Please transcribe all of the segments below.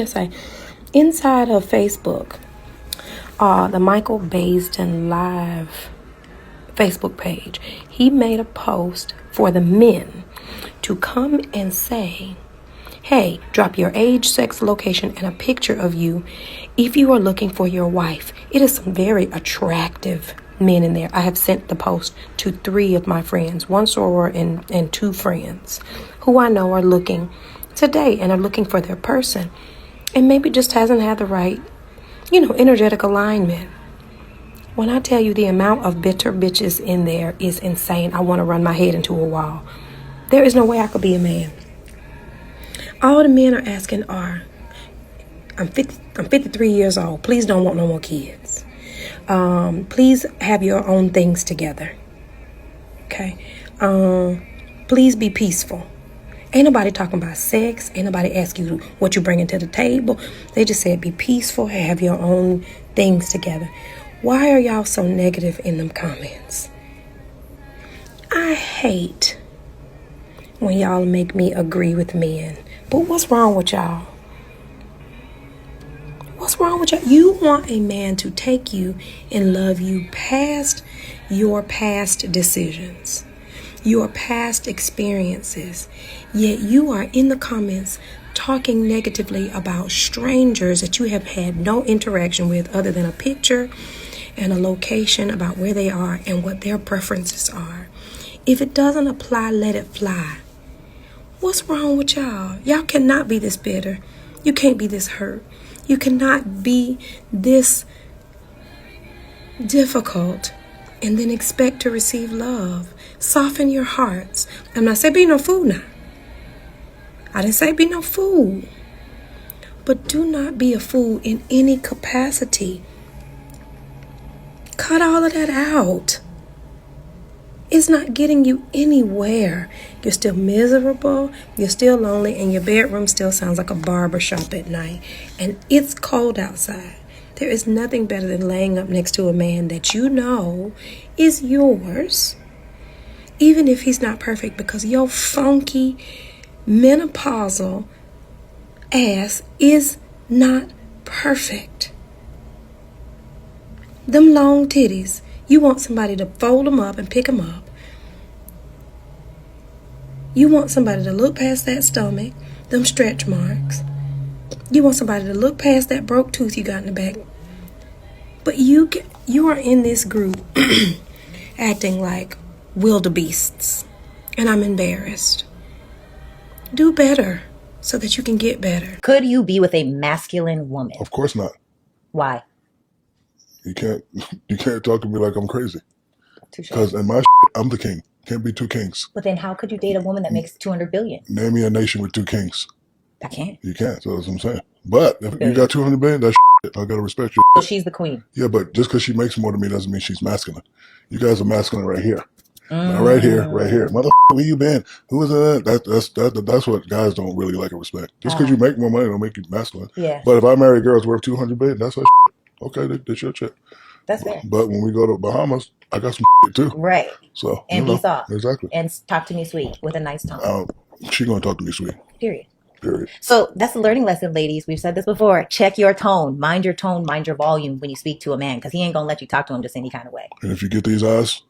PSA. Inside of Facebook, the Michael Baisden Live Facebook page, he made a post for the men to come and say, hey, drop your age, sex, location, and a picture of you if you are looking for your wife. It is some very attractive men in there. I have sent the post to 3 of my friends, 1 soror and 2 friends who I know are looking today and are looking for their person and maybe just hasn't had the right, energetic alignment. When I tell you the amount of bitter bitches in there is insane, I want to run my head into a wall. There is no way I could be a man. All the men are asking are, I'm 53 years old. Please don't want no more kids. Please have your own things together. Okay. Please be peaceful. Ain't nobody talking about sex. Ain't nobody ask you what you bringing to the table. They just said be peaceful, have your own things together. Why are y'all so negative in them comments? I hate when y'all make me agree with men. But what's wrong with y'all? What's wrong with y'all? You want a man to take you and love you past your past decisions, your past experiences. Yet you are in the comments talking negatively about strangers that you have had no interaction with other than a picture and a location about where they are and what their preferences are. If it doesn't apply, let it fly. What's wrong with y'all? Y'all cannot be this bitter. You can't be this hurt. You cannot be this difficult and then expect to receive love. Soften your hearts. I'm not saying be no fool now. I didn't say be no fool. But do not be a fool in any capacity. Cut all of that out. It's not getting you anywhere. You're still miserable, you're still lonely, and your bedroom still sounds like a barber shop at night. And it's cold outside. There is nothing better than laying up next to a man that you know is yours, even if he's not perfect, because your funky, menopausal ass is not perfect. Them long titties, you want somebody to fold them up and pick them up. You want somebody to look past that stomach, them stretch marks. You want somebody to look past that broke tooth you got in the back. But you are in this group acting like wildebeests, and I'm embarrassed. Do better so that you can get better. Could you be with a masculine woman? Of course not. Why? You can't talk to me like I'm crazy. Because in my I'm the king. Can't be 2 kings. But then how could you date a woman that makes $200 billion? Name me a nation with 2 kings. I can't. You can't. So that's what I'm saying. But if you got $200 billion, that's I gotta respect you. So she's the queen. Yeah, but just because she makes more than me doesn't mean she's masculine. You guys are masculine right here. Now, right here. Motherfucker, where you been? Who is that? That's what guys don't really like or respect. Just because you make more money don't make you masculine. Yeah. But if I marry a girl that's worth $200 billion, that's her okay, that's your shit. That's fair. But when we go to Bahamas, I got some too. Right. So and be soft. Exactly. And talk to me sweet with a nice tone. She gonna talk to me sweet. Period. So that's a learning lesson, ladies. We've said this before. Check your tone. Mind your tone. Mind your volume when you speak to a man, because he ain't gonna let you talk to him just any kind of way. And if you get these eyes,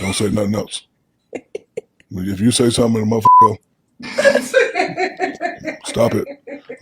don't say nothing else. If you say something and a motherfucker go, stop it.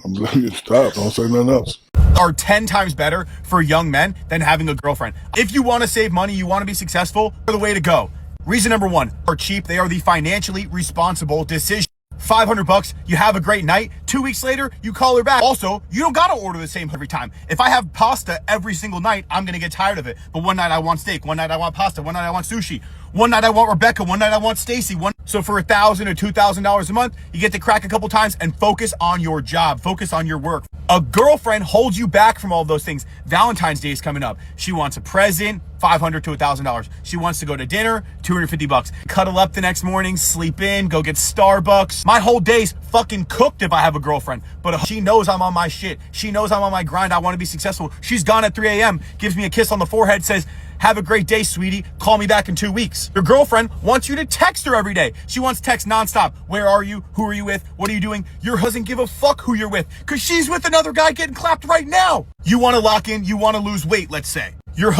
I'm letting you stop. Don't say nothing else. Are 10 times better for young men than having a girlfriend. If you want to save money, you want to be successful, they're the way to go. Reason number 1, are cheap. They are the financially responsible decision. $500, you have a great night. 2 weeks later, you call her back. Also, you don't gotta order the same every time. If I have pasta every single night, I'm gonna get tired of it. But one night I want steak, one night I want pasta, one night I want sushi, one night I want Rebecca, one night I want Stacy. So for $1,000 or $2,000 a month, you get to crack a couple times and focus on your job, focus on your work. A girlfriend holds you back from all those things. Valentine's Day is coming up. She wants a present, $500 to $1,000. She wants to go to dinner, $250. Cuddle up the next morning, sleep in, go get Starbucks. My whole day's fucking cooked if I have a a girlfriend, but she knows I'm on my shit. She knows I'm on my grind. I want to be successful. She's gone at 3 a.m., gives me a kiss on the forehead, says, have a great day, sweetie. Call me back in 2 weeks. Your girlfriend wants you to text her every day. She wants text nonstop. Where are you? Who are you with? What are you doing? Your husband give a fuck who you're with because she's with another guy getting clapped right now. You want to lock in. You want to lose weight, let's say.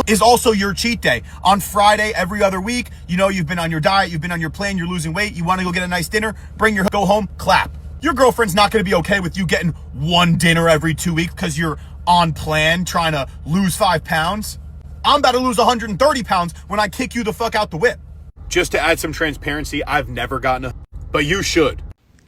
Is also your cheat day. On Friday, every other week, you know, you've been on your diet, you've been on your plan, you're losing weight, you want to go get a nice dinner, go home, clap. Your girlfriend's not going to be okay with you getting one dinner every 2 weeks because you're on plan trying to lose 5 pounds. I'm about to lose 130 pounds when I kick you the fuck out the whip. Just to add some transparency, I've never gotten a, but you should.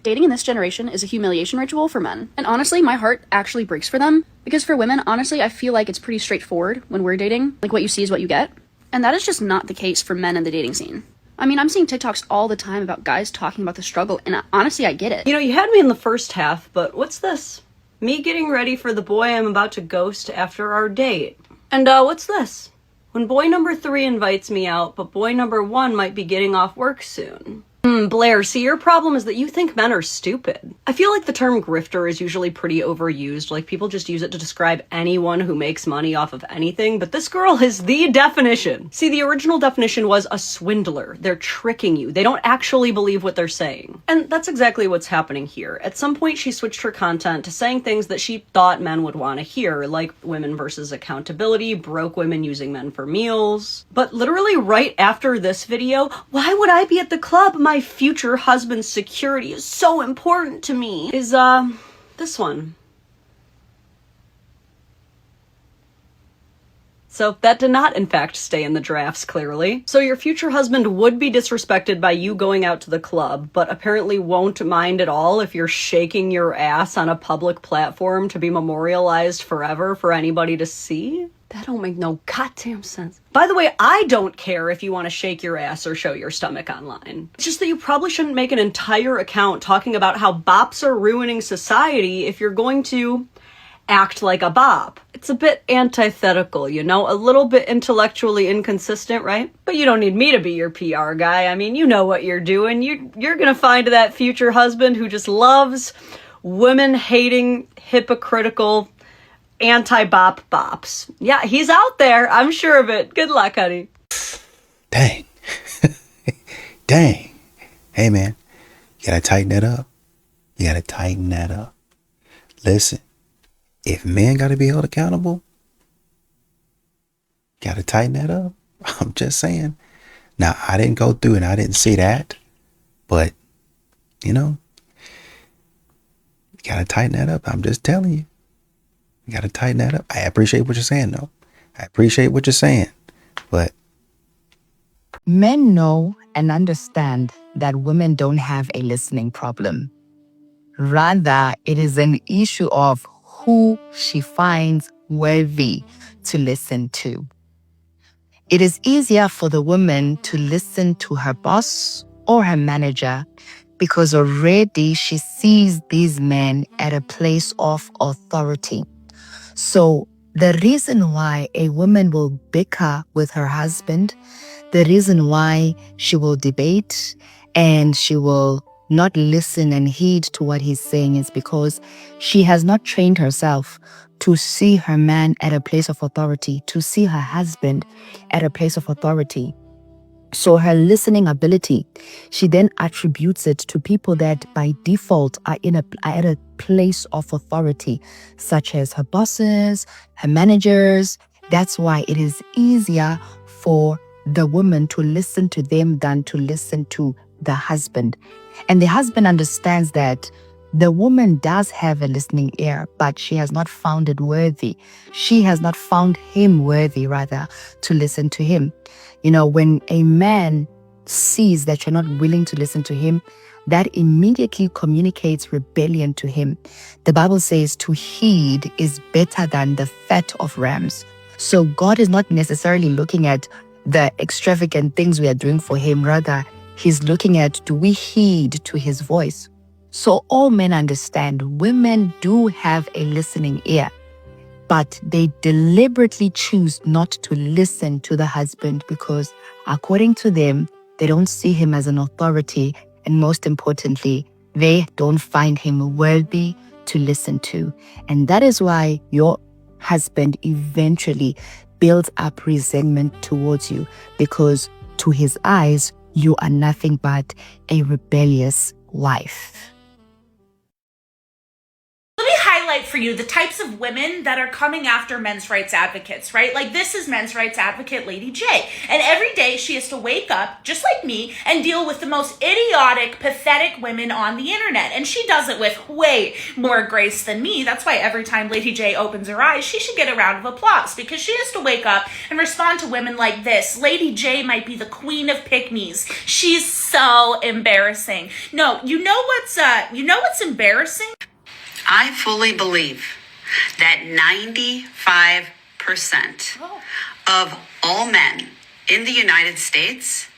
Dating in this generation is a humiliation ritual for men. And honestly, my heart actually breaks for them. Because for women, honestly, I feel like it's pretty straightforward when we're dating. Like, what you see is what you get. And that is just not the case for men in the dating scene. I mean, I'm seeing TikToks all the time about guys talking about the struggle, and honestly, I get it. You know, you had me in the first half, but what's this? Me getting ready for the boy I'm about to ghost after our date. And what's this? When boy number 3 invites me out, but boy number 1 might be getting off work soon. Blair, see, your problem is that you think men are stupid. I feel like the term grifter is usually pretty overused, like people just use it to describe anyone who makes money off of anything, but this girl is the definition. See, the original definition was a swindler. They're tricking you. They don't actually believe what they're saying. And that's exactly what's happening here. At some point, she switched her content to saying things that she thought men would want to hear, like women versus accountability, broke women using men for meals. But literally right after this video, why would I be at the club? My future husband's security is so important to me, is this one. So that did not, in fact, stay in the drafts, clearly. So your future husband would be disrespected by you going out to the club, but apparently won't mind at all if you're shaking your ass on a public platform to be memorialized forever for anybody to see? That don't make no goddamn sense. By the way, I don't care if you want to shake your ass or show your stomach online. It's just that you probably shouldn't make an entire account talking about how bops are ruining society if you're going to act like a bop. It's a bit antithetical, you know, a little bit intellectually inconsistent, right? But you don't need me to be your PR guy. I mean, you know what you're doing. You're gonna find that future husband who just loves women-hating, hypocritical, anti-bop bops. Yeah, he's out there. I'm sure of it. Good luck, honey. Dang. Dang. Hey, man, you gotta tighten that up. You gotta tighten that up. Listen, if men gotta be held accountable, gotta tighten that up. I'm just saying. Now, I didn't go through and I didn't see that, but, you know, you gotta tighten that up. I'm just telling you. You gotta tighten that up. I appreciate what you're saying, though. I appreciate what you're saying, but men know and understand that women don't have a listening problem. Rather, it is an issue of who she finds worthy to listen to. It is easier for the woman to listen to her boss or her manager because already she sees these men at a place of authority. So the reason why a woman will bicker with her husband, the reason why she will debate and she will not listen and heed to what he's saying is because she has not trained herself to see her man at a place of authority, to see her husband at a place of authority. So her listening ability, she then attributes it to people that by default are at a place of authority, such as her bosses, her managers. That's why it is easier for the woman to listen to them than to listen to the husband. And the husband understands that the woman does have a listening ear, but she has not found it worthy. She has not found him worthy, rather, to listen to him. You know, when a man sees that you're not willing to listen to him, that immediately communicates rebellion to him. The Bible says to heed is better than the fat of rams. So God is not necessarily looking at the extravagant things we are doing for him. Rather, he's looking at, do we heed to his voice? So all men understand women do have a listening ear, but they deliberately choose not to listen to the husband because, according to them, they don't see him as an authority, and most importantly, they don't find him worthy to listen to. And that is why your husband eventually builds up resentment towards you, because to his eyes, you are nothing but a rebellious wife. Let me highlight for you the types of women that are coming after men's rights advocates, right? Like, this is men's rights advocate Lady J. And every day she has to wake up, just like me, and deal with the most idiotic, pathetic women on the internet. And she does it with way more grace than me. That's why every time Lady J opens her eyes, she should get a round of applause, because she has to wake up and respond to women like this. Lady J might be the queen of pick-me's. She's so embarrassing. No, you know what's embarrassing? I fully believe that 95% of all men in the United States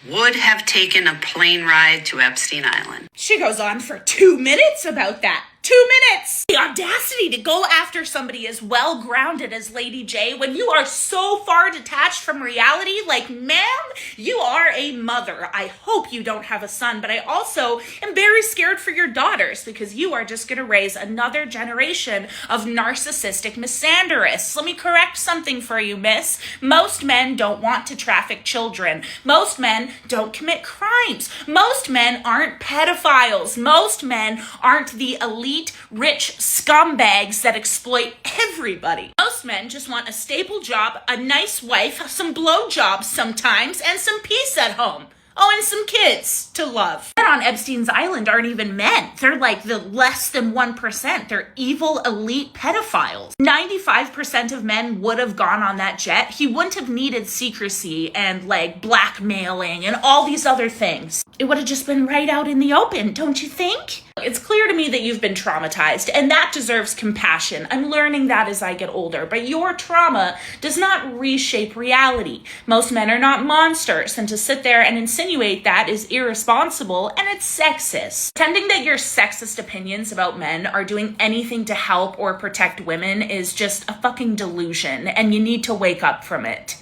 would have taken a plane ride to Epstein Island. She goes on for 2 minutes about that. 2 minutes! The audacity to go after somebody as well-grounded as Lady J when you are so far detached from reality. Like, ma'am, you are a mother. I hope you don't have a son, but I also am very scared for your daughters, because you are just gonna raise another generation of narcissistic misanderists. Let me correct something for you, miss. Most men don't want to traffic children. Most men don't commit crimes. Most men aren't pedophiles. Most men aren't the elite rich scumbags that exploit everybody. Most men just want a stable job, a nice wife, some blowjobs sometimes, and some peace at home. Oh, and some kids to love. Men on Epstein's Island aren't even men. They're like the less than 1%. They're evil elite pedophiles. 95% of men would have gone on that jet. He wouldn't have needed secrecy and like blackmailing and all these other things. It would have just been right out in the open, don't you think? It's clear to me that you've been traumatized, and that deserves compassion. I'm learning that as I get older, but your trauma does not reshape reality. Most men are not monsters, and to sit there and insinuate that is irresponsible, and it's sexist. Pretending that your sexist opinions about men are doing anything to help or protect women is just a fucking delusion, and you need to wake up from it.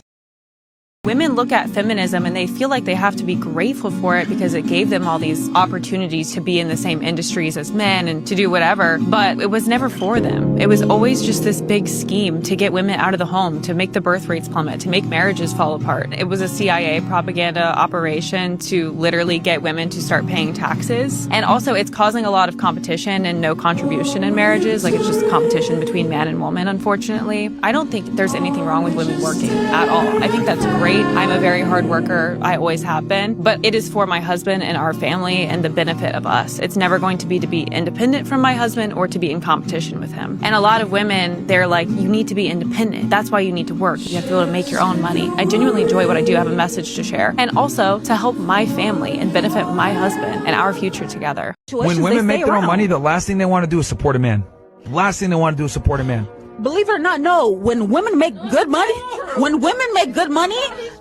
Women look at feminism and they feel like they have to be grateful for it because it gave them all these opportunities to be in the same industries as men and to do whatever, but it was never for them. It was always just this big scheme to get women out of the home, to make the birth rates plummet, to make marriages fall apart. It was a CIA propaganda operation to literally get women to start paying taxes. And also it's causing a lot of competition and no contribution in marriages. Like, it's just competition between man and woman, unfortunately. I don't think there's anything wrong with women working at all. I think that's great. I'm a very hard worker. I always have been, but it is for my husband and our family and the benefit of us. It's never going to be independent from my husband or to be in competition with him. And a lot of women, they're like, you need to be independent. That's why you need to work. You have to be able to make your own money. I genuinely enjoy what I do. I have a message to share, and also to help my family and benefit my husband and our future together. When women make their own money, the last thing they want to do is support a man. The last thing they want to do is support a man. Believe it or not, no. When women make good money,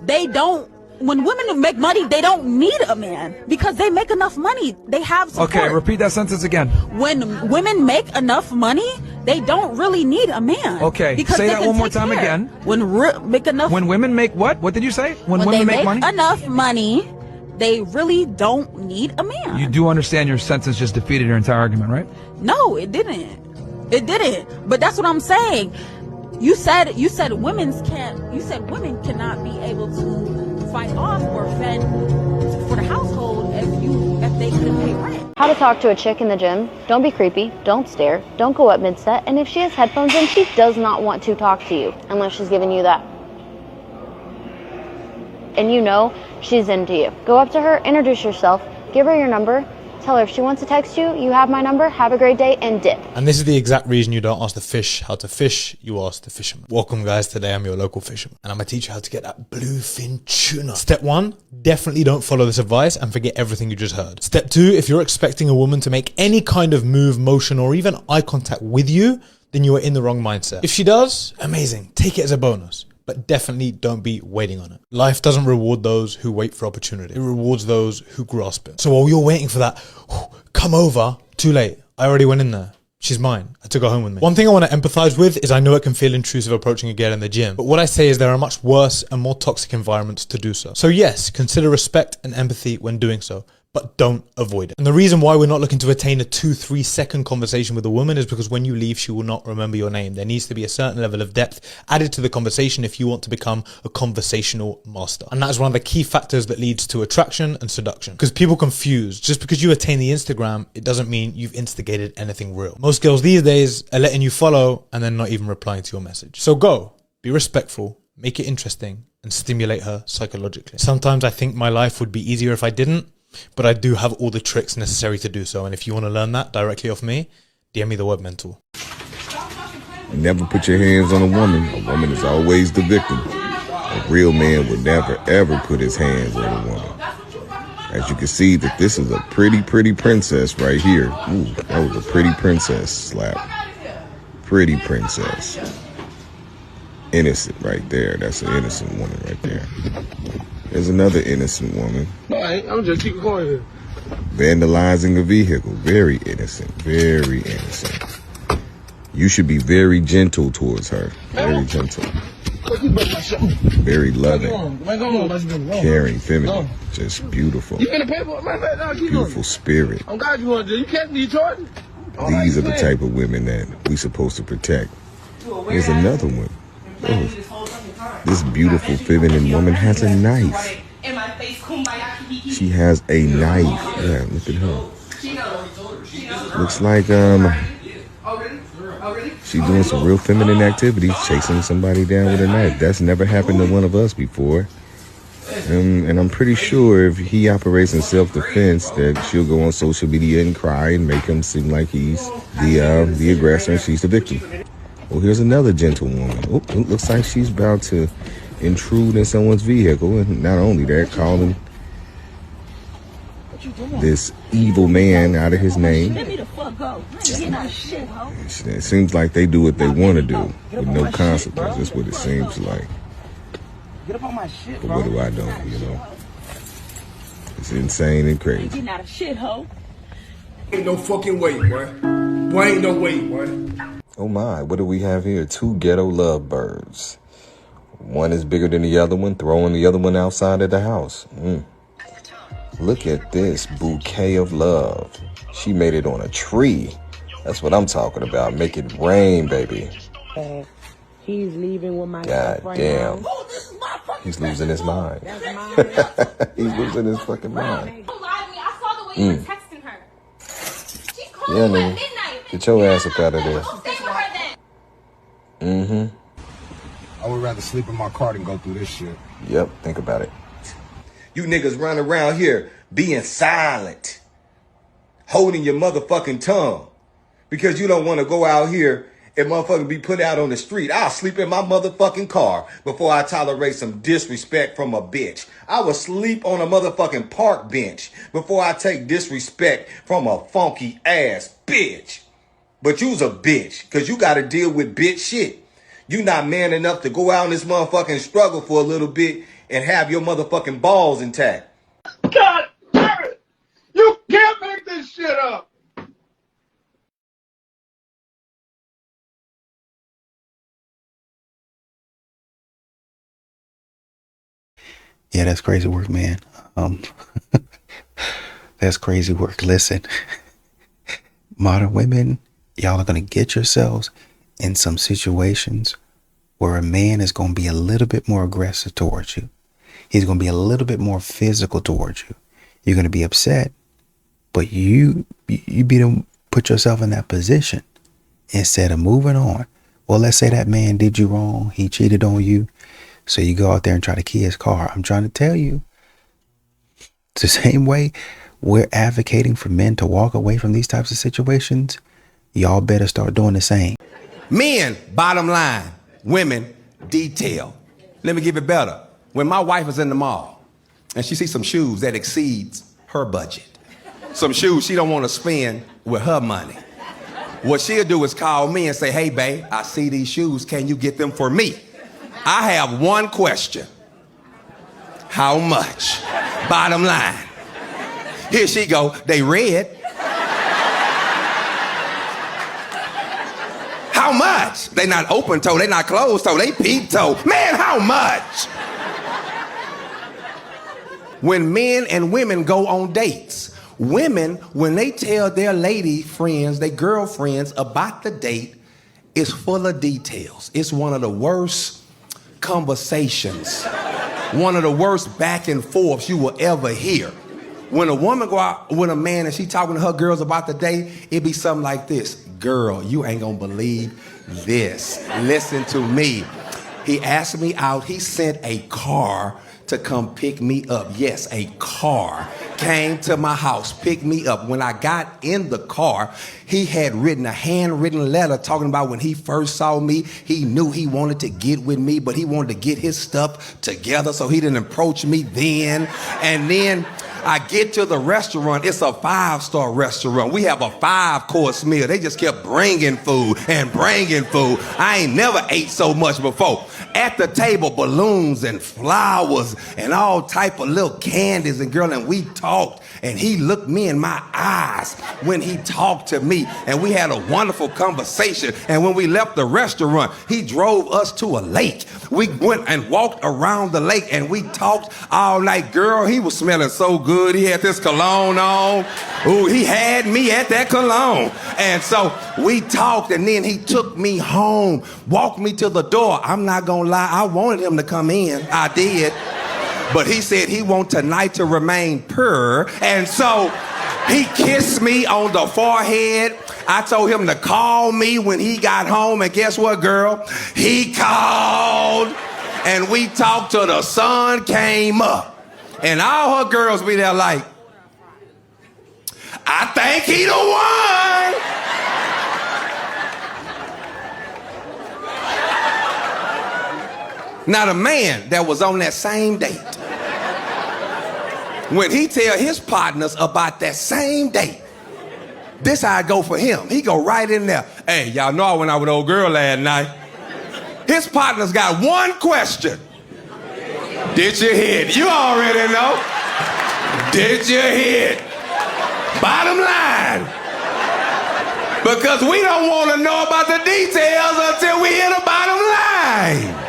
they don't. When women make money, they don't need a man because they make enough money. They have support. Okay, repeat that sentence again. When women make enough money, they don't really need a man. Okay, because say that one more time again. When women make what? What did you say? When women make money? Enough money, they really don't need a man. You do understand your sentence just defeated your entire argument, right? No, it didn't. It didn't. But that's what I'm saying. You said women cannot be able to fight off or fend for the household if they couldn't pay rent. How to talk to a chick in the gym. Don't be creepy. Don't stare. Don't go up mid-set. And if she has headphones in, she does not want to talk to you unless she's giving you that. And you know she's into you. Go up to her, introduce yourself, give her your number. Tell her if she wants to text you, you have my number, have a great day, and dip. And this is the exact reason you don't ask the fish how to fish, you ask the fisherman. Welcome guys, today I'm your local fisherman. And I'm going to teach you how to get that bluefin tuna. Step 1, definitely don't follow this advice and forget everything you just heard. Step 2, if you're expecting a woman to make any kind of move, motion, or even eye contact with you, then you are in the wrong mindset. If she does, amazing, take it as a bonus. But definitely don't be waiting on it. Life doesn't reward those who wait for opportunity. It rewards those who grasp it. So while you're waiting for that, come over, too late. I already went in there. She's mine. I took her home with me. One thing I want to empathize with is I know it can feel intrusive approaching a girl in the gym, but what I say is there are much worse and more toxic environments to do so. So yes, consider respect and empathy when doing so, but don't avoid it. And the reason why we're not looking to attain a 2-3 second conversation with a woman is because when you leave, she will not remember your name. There needs to be a certain level of depth added to the conversation if you want to become a conversational master. And that is one of the key factors that leads to attraction and seduction. Because people confuse, just because you attain the Instagram, it doesn't mean you've instigated anything real. Most girls these days are letting you follow and then not even replying to your message. So go, be respectful, make it interesting, and stimulate her psychologically. Sometimes I think my life would be easier if I didn't, but I do have all the tricks necessary to do so. And if you want to learn that directly off me, DM me the web mentor. Never put your hands on a woman. A woman is always the victim. A real man would never, ever put his hands on a woman. As you can see, that this is a pretty princess right here. Ooh, that was a pretty princess slap. Pretty princess. Innocent right there. That's an innocent woman right there. There's another innocent woman. I'm just keep going here. Vandalizing a vehicle. Very innocent. Very innocent. You should be very gentle towards her. Very gentle. Very loving. Caring, feminine. Just beautiful. Beautiful spirit. These are the type of women that we're supposed to protect. Here's another one. Oh, this beautiful feminine woman has a knife. She has a knife. Yeah, look at her. Looks like she's doing some real feminine activities, chasing somebody down with a knife. That's never happened to one of us before. And I'm pretty sure if he operates in self-defense, that she'll go on social media and cry and make him seem like he's the aggressor and she's the victim. Oh, here's another gentle woman. Oh, it looks like she's about to intrude in someone's vehicle. And not only that, calling this evil man out of his name. It seems like they do what they want to do with no consequence. That's what it seems like. But what do I know, you know? It's insane and crazy. Ain't no fucking way, boy. Boy, ain't no way, boy. Oh my, what do we have here? 2 ghetto lovebirds. One is bigger than the other one, throwing the other one outside of the house. Look at this bouquet of love. She made it on a tree. That's what I'm talking about. Make it rain, baby. He's leaving with my God damn. He's losing his mind. He's losing his fucking mind. Don't lie to me. I saw the way you were texting her. She's calling Yeah, you nigga. at midnight. Get your ass up out of there. Stay with her then. I would rather sleep in my car than go through this shit. Yep, think about it. You niggas run around here being silent, holding your motherfucking tongue because you don't want to go out here and motherfucking be put out on the street. I'll sleep in my motherfucking car before I tolerate some disrespect from a bitch. I will sleep on a motherfucking park bench before I take disrespect from a funky ass bitch. But you's a bitch because you got to deal with bitch shit. You not man enough to go out in this motherfucking struggle for a little bit and have your motherfucking balls intact. God damn it! You can't make this shit up! Yeah, that's crazy work, man. That's crazy work. Listen, modern women, y'all are going to get yourselves in some situations where a man is going to be a little bit more aggressive towards you. He's going to be a little bit more physical towards you. You're going to be upset, but you be to put yourself in that position instead of moving on. Well, let's say that man did you wrong. He cheated on you. So you go out there and try to key his car. I'm trying to tell you, it's the same way we're advocating for men to walk away from these types of situations. Y'all better start doing the same. Men, bottom line. Women, detail. Let me give it better. When my wife is in the mall and she sees some shoes that exceeds her budget, some shoes she don't want to spend with her money, what she'll do is call me and say, hey, babe, I see these shoes. Can you get them for me? I have one question. How much? Bottom line. Here she go. They red. How much? They not open toe. They not closed toe. They peep toe. Man, how much? When men and women go on dates, women, when they tell their lady friends, their girlfriends about the date, it's full of details. It's one of the worst conversations, one of the worst back and forths you will ever hear. When a woman go out with a man and she talking to her girls about the date, it be something like this. Girl, you ain't gonna believe this. Listen to me. He asked me out. He sent a car to come pick me up. Yes, a car came to my house, picked me up. When I got in the car, he had written a handwritten letter talking about when he first saw me, he knew he wanted to get with me, but he wanted to get his stuff together, so he didn't approach me then. And then I get to the restaurant. It's a 5-star restaurant. We have a 5-course meal. They just kept bringing food and bringing food. I ain't never ate so much before. At the table, balloons and flowers and all type of little candies. And girl, and we talked. And he looked me in my eyes when he talked to me. And we had a wonderful conversation. And when we left the restaurant, he drove us to a lake. We went and walked around the lake and we talked all night. Girl, he was smelling so good. He had this cologne on. Ooh, he had me at that cologne. And so we talked, and then he took me home, walked me to the door. I'm not gonna lie, I wanted him to come in. I did. But he said he want tonight to remain pure. And so he kissed me on the forehead. I told him to call me when he got home. And guess what, girl? He called. And we talked till the sun came up. And all her girls be there like, I think he the one. Now the man that was on that same date, when he tell his partners about that same date, this how I go for him. He go right in there. Hey, y'all know I went out with old girl last night. His partner's got one question. Did you hit? You already know. Did you hit? Bottom line. Because we don't want to know about the details until we hit the bottom line.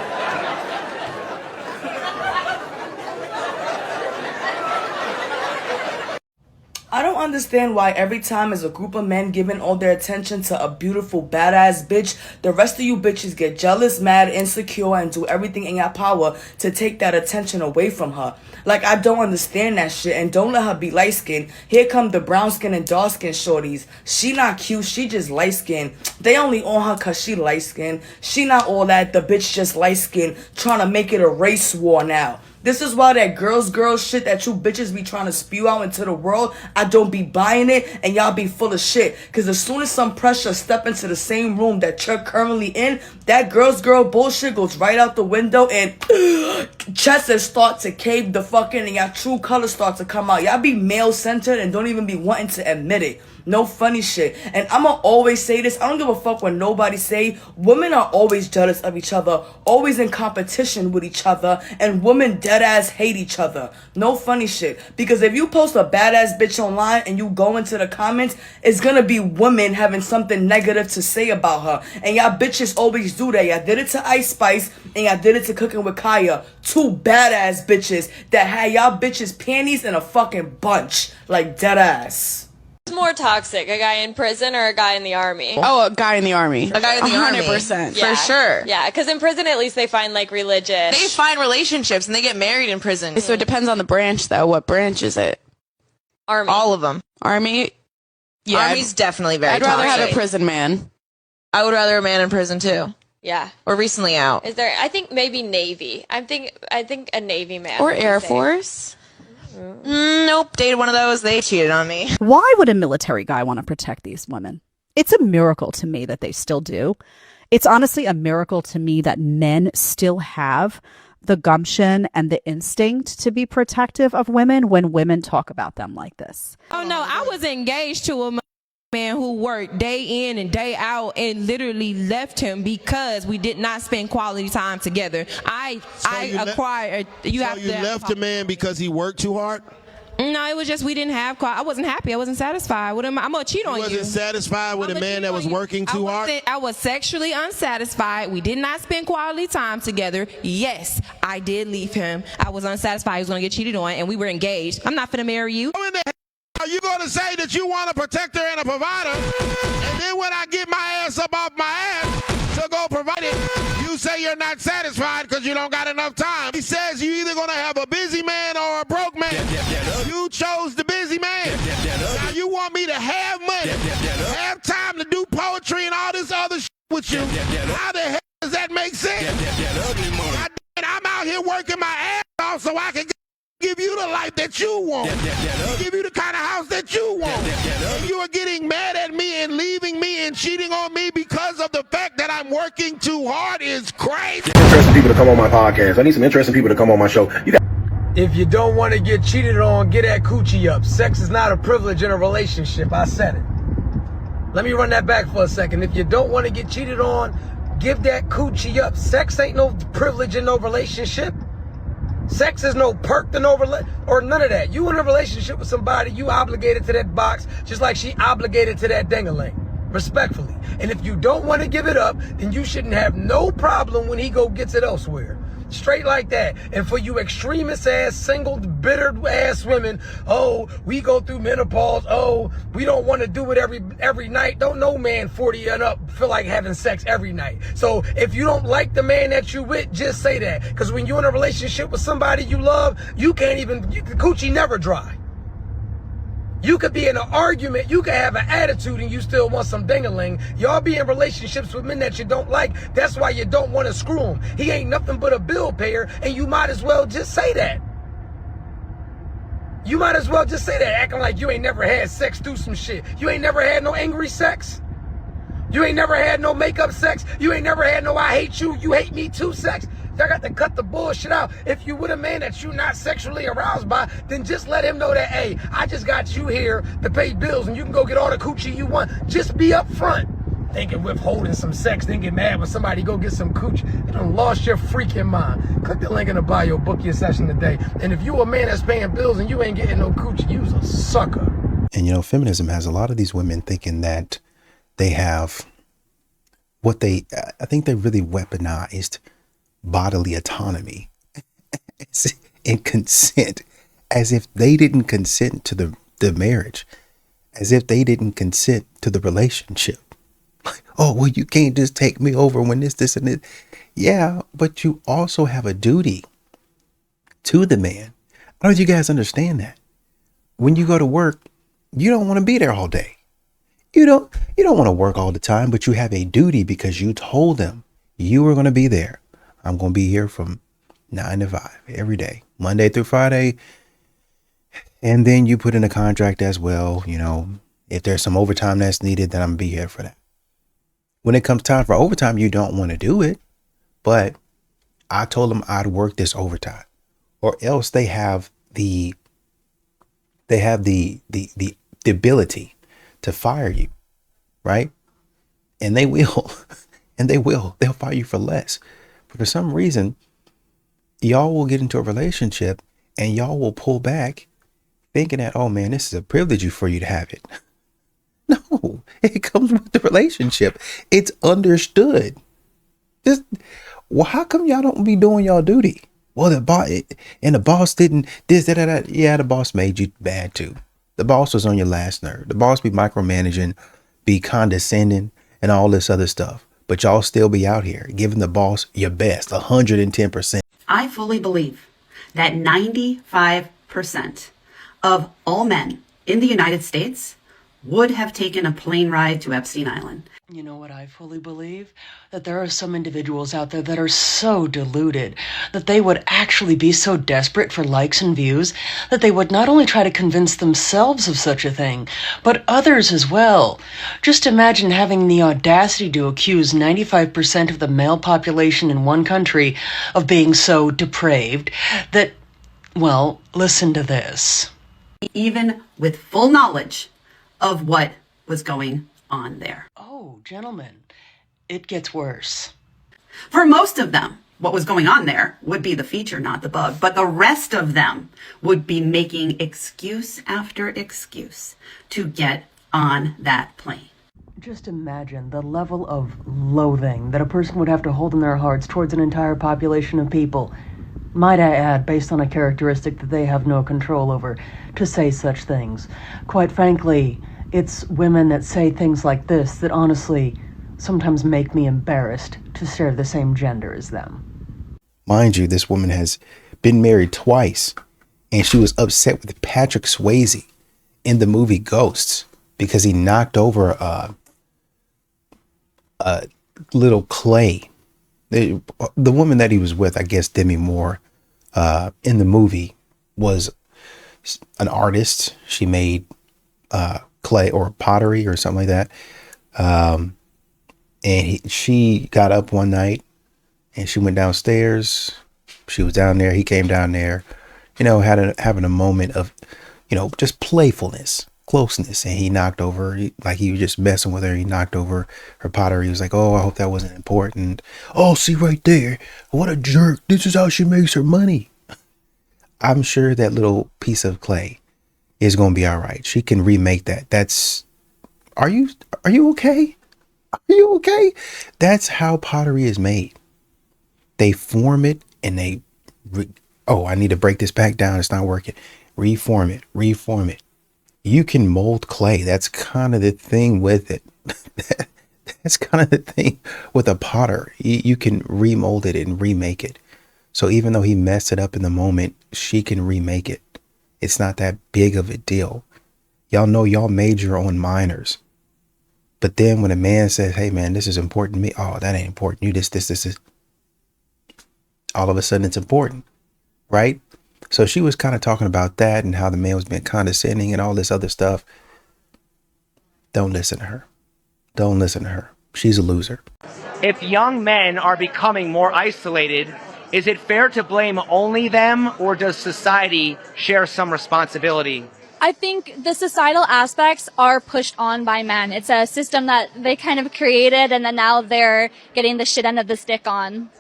I don't understand why every time as a group of men giving all their attention to a beautiful, badass bitch, the rest of you bitches get jealous, mad, insecure, and do everything in your power to take that attention away from her. Like, I don't understand that shit, and don't let her be light-skinned. Here come the brown-skinned and dark-skinned shorties. She not cute, she just light-skinned. They only on her cause she light-skinned. She not all that, the bitch just light-skinned, trying to make it a race war now. This is why that girls shit that you bitches be trying to spew out into the world, I don't be buying it, and y'all be full of shit. Because as soon as some pressure step into the same room that you're currently in, that girl bullshit goes right out the window, and chests start to cave the fucking, and y'all true colors start to come out. Y'all be male-centered and don't even be wanting to admit it. No funny shit. And I'ma always say this. I don't give a fuck what nobody say. Women are always jealous of each other, always in competition with each other, and women dead ass hate each other. No funny shit. Because if you post a badass bitch online and you go into the comments, it's gonna be women having something negative to say about her. And y'all bitches always do that. Y'all did it to Ice Spice and y'all did it to Cooking with Kaya. Two badass bitches that had y'all bitches panties in a fucking bunch. Like dead ass. Who's more toxic, a guy in prison or a guy in the army? Oh, a guy in the army. A guy in the army. 100%. Yeah. For sure. Yeah, because in prison at least they find like religious. They find relationships and they get married in prison. So it depends on the branch though. What branch is it? Army. All of them. Army? Yeah. Army's definitely very I'd rather toxic. have a prison man. I would rather a man in prison too. Yeah. Or recently out. Is there? I think maybe Navy. I think a Navy man. Or Air Force. Nope, dated one of those. They cheated on me. Why would a military guy want to protect these women? It's a miracle to me that they still do. It's honestly a miracle to me that men still have the gumption and the instinct to be protective of women when women talk about them like this. Oh no, I was engaged to a man who worked day in and day out and literally left him because we did not spend quality time together. You left a man because he worked too hard? No, it was just we didn't have. I wasn't happy. I wasn't satisfied with him. I'm gonna cheat on you. Wasn't satisfied with a man that was working too hard? I was sexually unsatisfied. We did not spend quality time together. Yes, I did leave him. I was unsatisfied. He was gonna get cheated on, and we were engaged. I'm not finna marry you. How in the hell are you gonna say that you want a protector and a provider, and then when I get my ass up off my ass to go provide it, you say you're not satisfied because you don't got enough time? He says you either gonna have a busy man or a broke man. You chose the busy man. Now you want me to have money, have time to do poetry and all this other shit with you. How the hell does that make sense? I'm out here working my ass off so I can give you the life that you want. Give you the kind of house that you want. And you are getting mad at me and leaving me and cheating on me because of the fact that I'm working too hard is crazy. Interesting people to come on my podcast. I need some interesting people to come on my show. If you don't want to get cheated on, get that coochie up. Sex is not a privilege in a relationship. I said it. Let me run that back for a second. If you don't want to get cheated on, give that coochie up. Sex ain't no privilege in no relationship. Sex is no perk to no or none of that. You in a relationship with somebody, you obligated to that box just like she obligated to that ding-a-ling. Respectfully. And if you don't want to give it up, then you shouldn't have no problem when he go gets it elsewhere. Straight like that. And for you extremist ass, single, bitter ass women, oh, we go through menopause, oh, we don't want to do it every night. Don't no man 40 and up feel like having sex every night. So if you don't like the man that you with, just say that. Because when you're in a relationship with somebody you love, you can't even, the coochie never dry. You could be in an argument, you could have an attitude and you still want some ding-a-ling. Y'all be in relationships with men that you don't like. That's why you don't want to screw him. He ain't nothing but a bill payer, and you might as well just say that. You might as well just say that, acting like you ain't never had sex through some shit. You ain't never had no angry sex. You ain't never had no makeup sex. You ain't never had no I hate you, you hate me too sex. I got to cut the bullshit out. If you with a man that you're not sexually aroused by, then just let him know that, hey, I just got you here to pay bills and you can go get all the coochie you want. Just be up front. Thinking withholding some sex, then get mad when somebody go get some coochie. You done lost your freaking mind. Click the link in the bio, book your session today. And if you a man that's paying bills and you ain't getting no coochie, you's a sucker. And you know, feminism has a lot of these women thinking that they have what I think they really weaponized bodily autonomy and consent, as if they didn't consent to the marriage, as if they didn't consent to the relationship. Oh, well, you can't just take me over when this and this. Yeah, but you also have a duty to the man. I don't know if you guys understand that. When you go to work, you don't want to be there all day. You don't want to work all the time, but you have a duty because you told them you were going to be there. I'm going to be here from 9 to 5 every day, Monday through Friday. And then you put in a contract as well. You know, if there's some overtime that's needed, then I'm going to be here for that. When it comes time for overtime, you don't want to do it. But I told them I'd work this overtime, or else they have the ability to fire you. Right. And they will. They'll fire you for less. But for some reason, y'all will get into a relationship and y'all will pull back thinking that, oh man, this is a privilege for you to have it. No, it comes with the relationship. It's understood. Well, how come y'all don't be doing y'all duty? Well, the boss didn't this, that. Yeah, the boss made you bad too. The boss was on your last nerve. The boss be micromanaging, be condescending and all this other stuff. But y'all still be out here giving the boss your best, 110%. I fully believe that 95% of all men in the United States would have taken a plane ride to Epstein Island. You know what I fully believe? That there are some individuals out there that are so deluded that they would actually be so desperate for likes and views that they would not only try to convince themselves of such a thing, but others as well. Just imagine having the audacity to accuse 95% of the male population in one country of being so depraved that, well, listen to this. Even with full knowledge of what was going on there. Oh, gentlemen, it gets worse. For most of them, what was going on there would be the feature, not the bug. But the rest of them would be making excuse after excuse to get on that plane. Just imagine the level of loathing that a person would have to hold in their hearts towards an entire population of people, might I add, based on a characteristic that they have no control over, to say such things. Quite frankly, it's women that say things like this that honestly sometimes make me embarrassed to share the same gender as them. Mind you, this woman has been married twice, and she was upset with Patrick Swayze in the movie Ghosts because he knocked over little Clay. The woman that he was with, I guess Demi Moore, in the movie was an artist. She made clay or pottery or something like that. And she got up one night and she went downstairs. She was down there. He came down there, having a moment of, just playfulness, closeness. And he knocked over, like he was just messing with her. He knocked over her pottery. He was like, oh, I hope that wasn't important. Oh, see right there. What a jerk. This is how she makes her money. I'm sure that little piece of clay is going to be all right. She can remake that. Are you okay? Are you okay? That's how pottery is made. They form it and I need to break this back down. It's not working. Reform it. You can mold clay. That's kind of the thing with it. That's kind of the thing with a potter. You can remold it and remake it. So even though he messed it up in the moment, she can remake it. It's not that big of a deal. Y'all know y'all made your own minors. But then when a man says, hey man, this is important to me. Oh, that ain't important. You this. All of a sudden it's important, right? So she was kind of talking about that and how the man was being condescending and all this other stuff. Don't listen to her. Don't listen to her. She's a loser. If young men are becoming more isolated, is it fair to blame only them, or does society share some responsibility? I think the societal aspects are pushed on by men. It's a system that they kind of created, and then now they're getting the shit end of the stick on.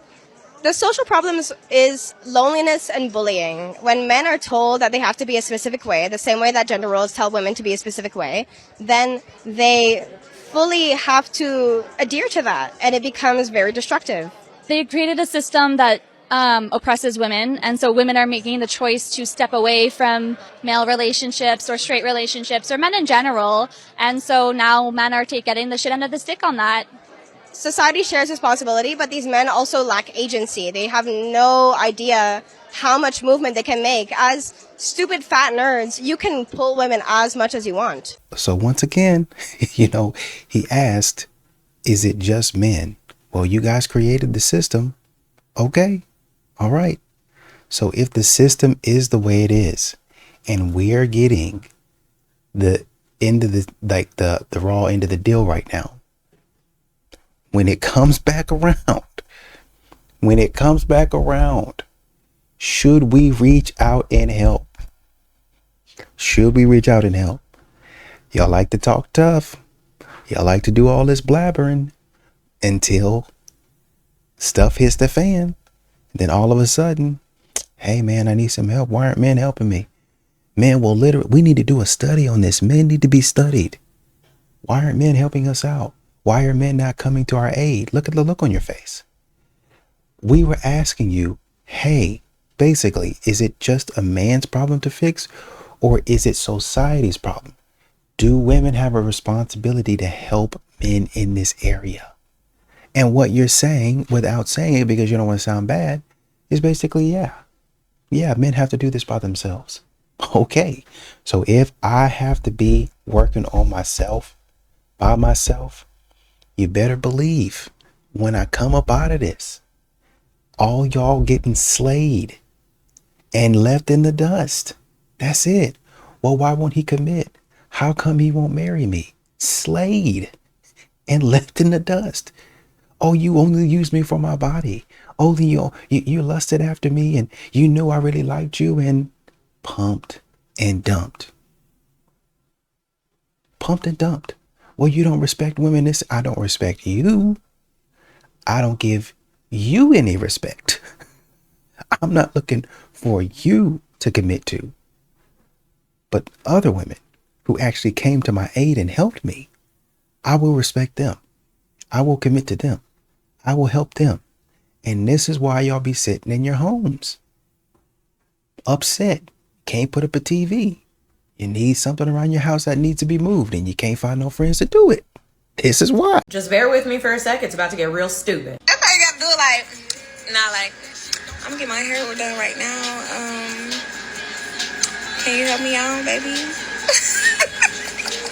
The social problems is loneliness and bullying. When men are told that they have to be a specific way, the same way that gender roles tell women to be a specific way, then they fully have to adhere to that, and it becomes very destructive. They created a system that oppresses women, and so women are making the choice to step away from male relationships or straight relationships or men in general, and so now men are getting the shit end of the stick on that. Society shares responsibility, but these men also lack agency. They have no idea how much movement they can make. As stupid fat nerds, you can pull women as much as you want. So once again, he asked, is it just men? Well, you guys created the system. Okay. All right. So if the system is the way it is, and we're getting the end of the raw end of the deal right now, when it comes back around, should we reach out and help? Y'all like to talk tough. Y'all like to do all this blabbering until stuff hits the fan. Then all of a sudden, hey man, I need some help. Why aren't men helping me? Man, well, literally, we need to do a study on this. Men need to be studied. Why aren't men helping us out? Why are men not coming to our aid? Look at the look on your face. We were asking you, hey, basically, is it just a man's problem to fix, or is it society's problem? Do women have a responsibility to help men in this area? And what you're saying, without saying it because you don't want to sound bad, is basically, yeah, men have to do this by themselves. Okay, so if I have to be working on myself by myself, you better believe when I come up out of this, all y'all getting slayed and left in the dust. That's it. Well, why won't he commit? How come he won't marry me? Slayed and left in the dust. Oh, you only used me for my body. Oh, you lusted after me and you knew I really liked you, and pumped and dumped. Pumped and dumped. Well, you don't respect women. I don't respect you. I don't give you any respect. I'm not looking for you to commit to, but other women who actually came to my aid and helped me. I will respect them. I will commit to them. I will help them. And this is why y'all be sitting in your homes, upset, can't put up a TV. You need something around your house that needs to be moved and you can't find no friends to do it. This is why. Just bear with me for a sec. It's about to get real stupid. That's all you gotta do. Like, I'm gonna get my hair done right now. Can you help me out, baby?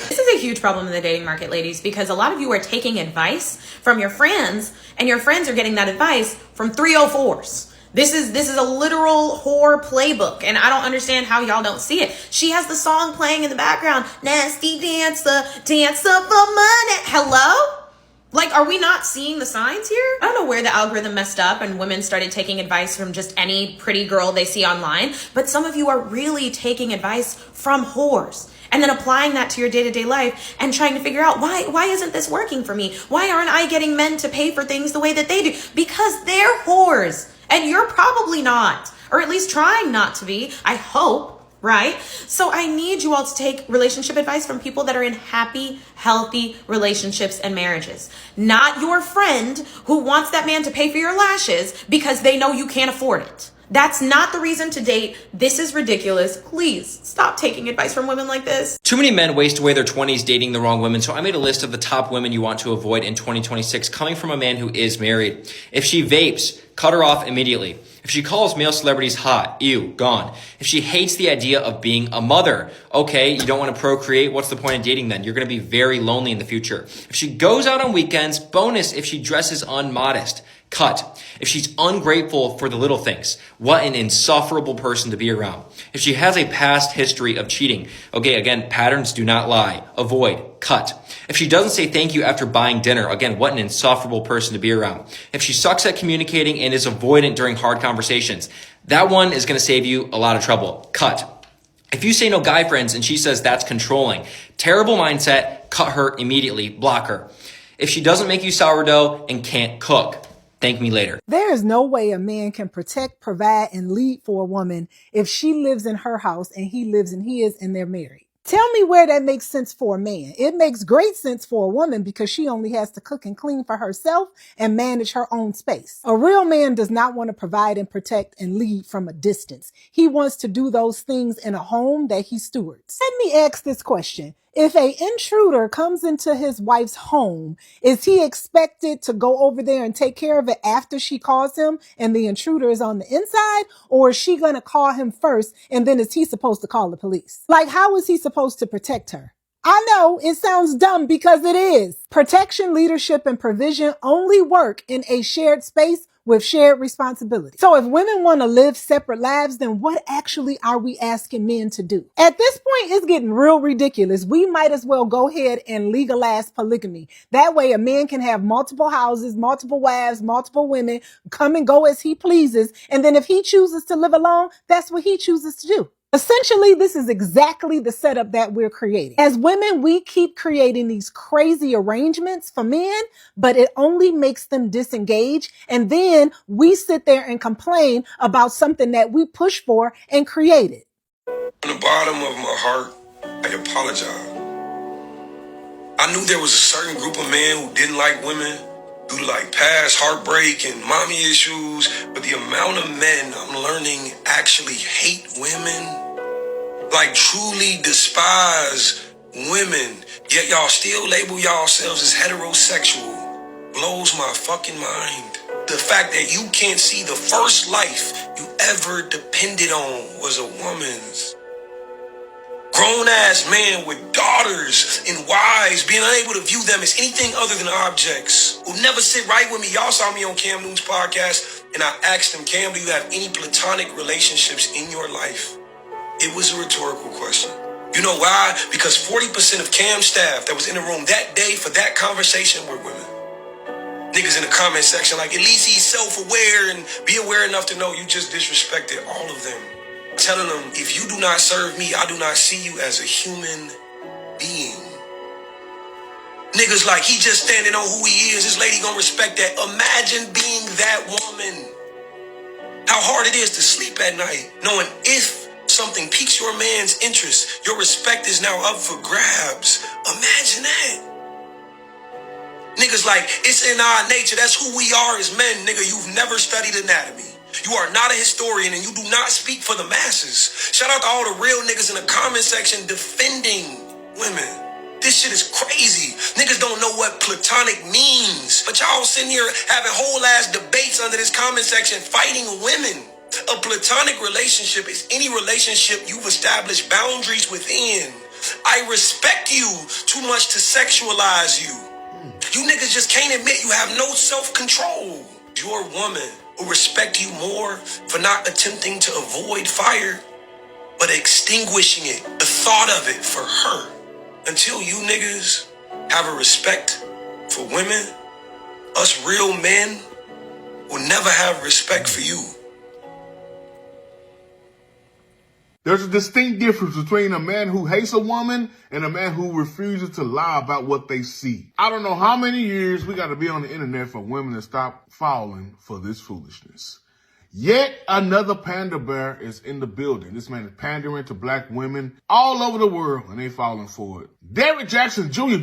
This is a huge problem in the dating market, ladies, because a lot of you are taking advice from your friends, and your friends are getting that advice from 304s. This is a literal whore playbook, and I don't understand how y'all don't see it. She has the song playing in the background. Nasty dancer, dancer for money. Hello? Like, are we not seeing the signs here? I don't know where the algorithm messed up and women started taking advice from just any pretty girl they see online, but some of you are really taking advice from whores and then applying that to your day-to-day life and trying to figure out why isn't this working for me? Why aren't I getting men to pay for things the way that they do? Because they're whores and you're probably not, or at least trying not to be, I hope. Right? So I need you all to take relationship advice from people that are in happy, healthy relationships and marriages. Not your friend who wants that man to pay for your lashes because they know you can't afford it. That's not the reason to date. This is ridiculous. Please stop taking advice from women like this. Too many men waste away their 20s dating the wrong women, so I made a list of the top women you want to avoid in 2026 coming from a man who is married. If she vapes, cut her off immediately. If she calls male celebrities hot, ew, gone. If she hates the idea of being a mother, okay, you don't want to procreate, what's the point of dating then? You're going to be very lonely in the future. If she goes out on weekends, bonus if she dresses unmodest. Cut. If she's ungrateful for the little things, what an insufferable person to be around. If she has a past history of cheating, okay, again, patterns do not lie. Avoid. Cut. If she doesn't say thank you after buying dinner, again, what an insufferable person to be around. If she sucks at communicating and is avoidant during hard conversations, that one is going to save you a lot of trouble. Cut. If you say no guy friends and she says that's controlling, terrible mindset, cut her immediately, block her. If she doesn't make you sourdough and can't cook, thank me later. There is no way a man can protect, provide, and lead for a woman if she lives in her house and he lives in his and they're married. Tell me where that makes sense for a man. It makes great sense for a woman because she only has to cook and clean for herself and manage her own space. A real man does not want to provide and protect and lead from a distance. He wants to do those things in a home that he stewards. Let me ask this question. If an intruder comes into his wife's home, is he expected to go over there and take care of it after she calls him and the intruder is on the inside? Or is she going to call him first and then is he supposed to call the police? Like, how is he supposed to protect her? I know it sounds dumb because it is. Protection, leadership, and provision only work in a shared space with shared responsibility. So if women want to live separate lives, then what actually are we asking men to do? At this point, it's getting real ridiculous. We might as well go ahead and legalize polygamy. That way a man can have multiple houses, multiple wives, multiple women, come and go as he pleases. And then if he chooses to live alone, that's what he chooses to do. Essentially, this is exactly the setup that we're creating. As women, we keep creating these crazy arrangements for men, but it only makes them disengage. And then we sit there and complain about something that we pushed for and created. From the bottom of my heart, I apologize. I knew there was a certain group of men who didn't like women due to like past heartbreak and mommy issues, but the amount of men I'm learning actually hate women, like truly despise women, yet y'all still label yourselves as heterosexual, blows my fucking mind. The fact that you can't see the first life you ever depended on was a woman's. Grown-ass men with daughters and wives being unable to view them as anything other than objects who never sit right with me. Y'all saw me on Cam Newton's podcast and I asked him, Cam, do you have any platonic relationships in your life? It was a rhetorical question. You know why? Because 40% of Cam's staff that was in the room that day for that conversation were women. Niggas in the comment section like, at least he's self-aware and be aware enough to know you just disrespected all of them. Telling them, if you do not serve me, I do not see you as a human being. Niggas like, he just standing on who he is. This lady gonna respect that. Imagine being that woman. How hard it is to sleep at night, knowing if something piques your man's interest, your respect is now up for grabs. Imagine that. Niggas like, it's in our nature. That's who we are as men, nigga. You've never studied anatomy. You are not a historian and you do not speak for the masses. Shout out to all the real niggas in the comment section defending women. This shit is crazy. Niggas don't know what Platonic means. But y'all sitting here having whole ass debates under this comment section fighting women. A Platonic relationship is any relationship you've established boundaries within. I respect you too much to sexualize you. You niggas just can't admit you have no self-control. Your woman will respect you more for not attempting to avoid fire, but extinguishing it, the thought of it for her. Until you niggas have a respect for women, us real men will never have respect for you. There's a distinct difference between a man who hates a woman and a man who refuses to lie about what they see. I don't know how many years we got to be on the internet for women to stop falling for this foolishness. Yet another panda bear is in the building. This man is pandering to black women all over the world and they falling for it. Derrick Jackson Jr.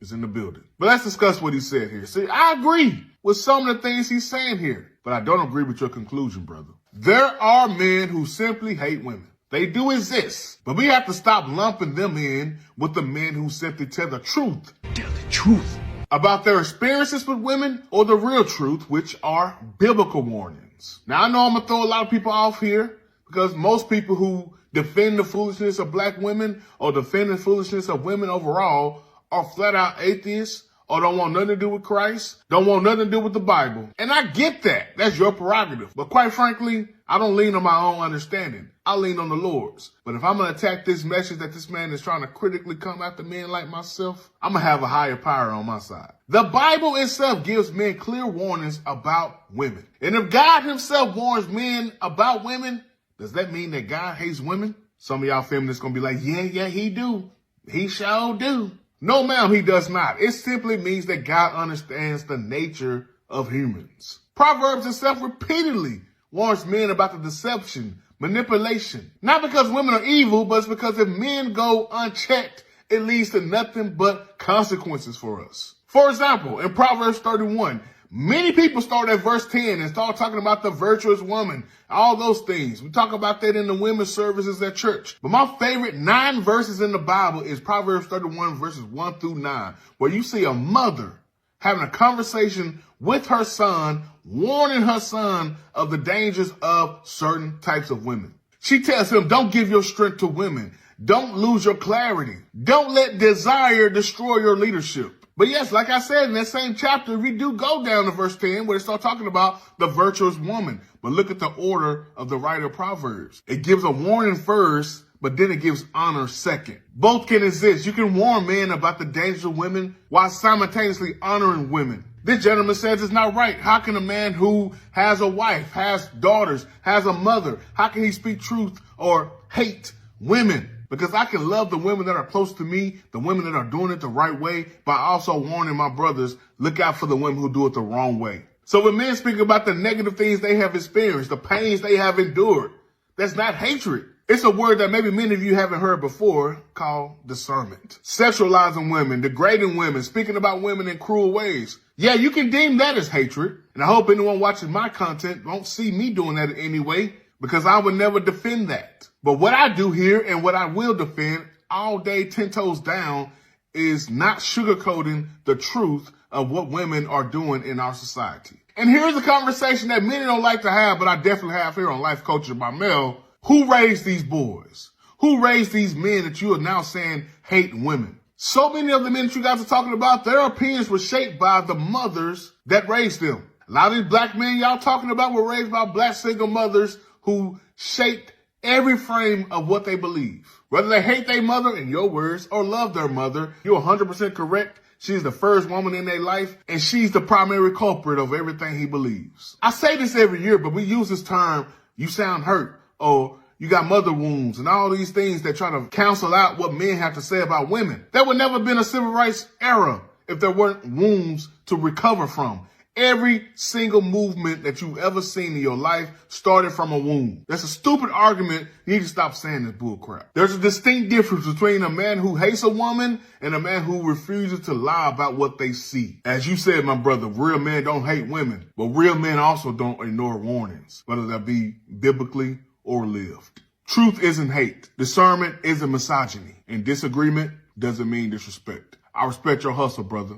is in the building. But let's discuss what he said here. See, I agree with some of the things he's saying here, but I don't agree with your conclusion, brother. There are men who simply hate women. They do exist, but we have to stop lumping them in with the men who simply tell the truth. Tell the truth about their experiences with women or the real truth, which are biblical warnings. Now, I know I'm gonna throw a lot of people off here because most people who defend the foolishness of black women or defend the foolishness of women overall are flat out atheists or don't want nothing to do with Christ, don't want nothing to do with the Bible. And I get that. That's your prerogative. But quite frankly, I don't lean on my own understanding. I lean on the Lord's. But if I'm going to attack this message that this man is trying to critically come after men like myself, I'm going to have a higher power on my side. The Bible itself gives men clear warnings about women. And if God himself warns men about women, does that mean that God hates women? Some of y'all feminists going to be like, yeah, he do. He sure do. No, ma'am, he does not. It simply means that God understands the nature of humans. Proverbs itself repeatedly warns men about the deception, manipulation. Not because women are evil, but it's because if men go unchecked, it leads to nothing but consequences for us. For example, in Proverbs 31, many people start at verse 10 and start talking about the virtuous woman, all those things. We talk about that in the women's services at church. But my favorite 9 verses in the Bible is Proverbs 31 verses 1 through 9, where you see a mother having a conversation with her son, warning her son of the dangers of certain types of women. She tells him, don't give your strength to women. Don't lose your clarity. Don't let desire destroy your leadership. But yes, like I said, in that same chapter, we do go down to verse 10 where it starts talking about the virtuous woman. But look at the order of the writer of Proverbs. It gives a warning first, but then it gives honor second. Both can exist. You can warn men about the dangers of women while simultaneously honoring women. This gentleman says it's not right. How can a man who has a wife, has daughters, has a mother, how can he speak truth or hate women? Because I can love the women that are close to me, the women that are doing it the right way, but also warning my brothers, look out for the women who do it the wrong way. So when men speak about the negative things they have experienced, the pains they have endured, that's not hatred. It's a word that maybe many of you haven't heard before called discernment. Sexualizing women, degrading women, speaking about women in cruel ways. Yeah, you can deem that as hatred. And I hope anyone watching my content won't see me doing that in any way, because I would never defend that. But what I do here and what I will defend all day 10 toes down is not sugarcoating the truth of what women are doing in our society. And here's a conversation that many don't like to have, but I definitely have here on Life Coaching by Mel. Who raised these boys? Who raised these men that you are now saying hate women? So many of the men that you guys are talking about, their opinions were shaped by the mothers that raised them. A lot of these black men y'all talking about were raised by black single mothers who shaped every frame of what they believe. Whether they hate their mother, in your words, or love their mother, you're 100% correct. She's the first woman in their life, and she's the primary culprit of everything he believes. I say this every year, but we use this term, you sound hurt, or you got mother wounds, and all these things that try to cancel out what men have to say about women. There would never have been a civil rights era if there weren't wounds to recover from. Every single movement that you've ever seen in your life started from a womb. That's a stupid argument. You need to stop saying this bullcrap. There's a distinct difference between a man who hates a woman and a man who refuses to lie about what they see. As you said, my brother, real men don't hate women, but real men also don't ignore warnings, whether that be biblically or lived. Truth isn't hate. Discernment isn't misogyny. And disagreement doesn't mean disrespect. I respect your hustle, brother.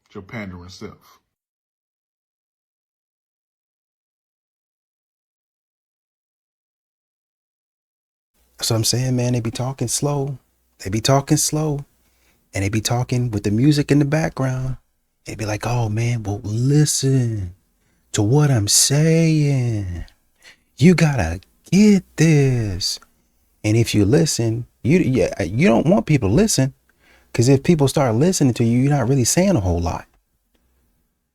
It's your pandering self. So I'm saying, man, they be talking slow. They be talking slow. And they be talking with the music in the background. They be like, oh, man, well, listen to what I'm saying. You gotta get this. And if you listen, you don't want people to listen. Because if people start listening to you, you're not really saying a whole lot.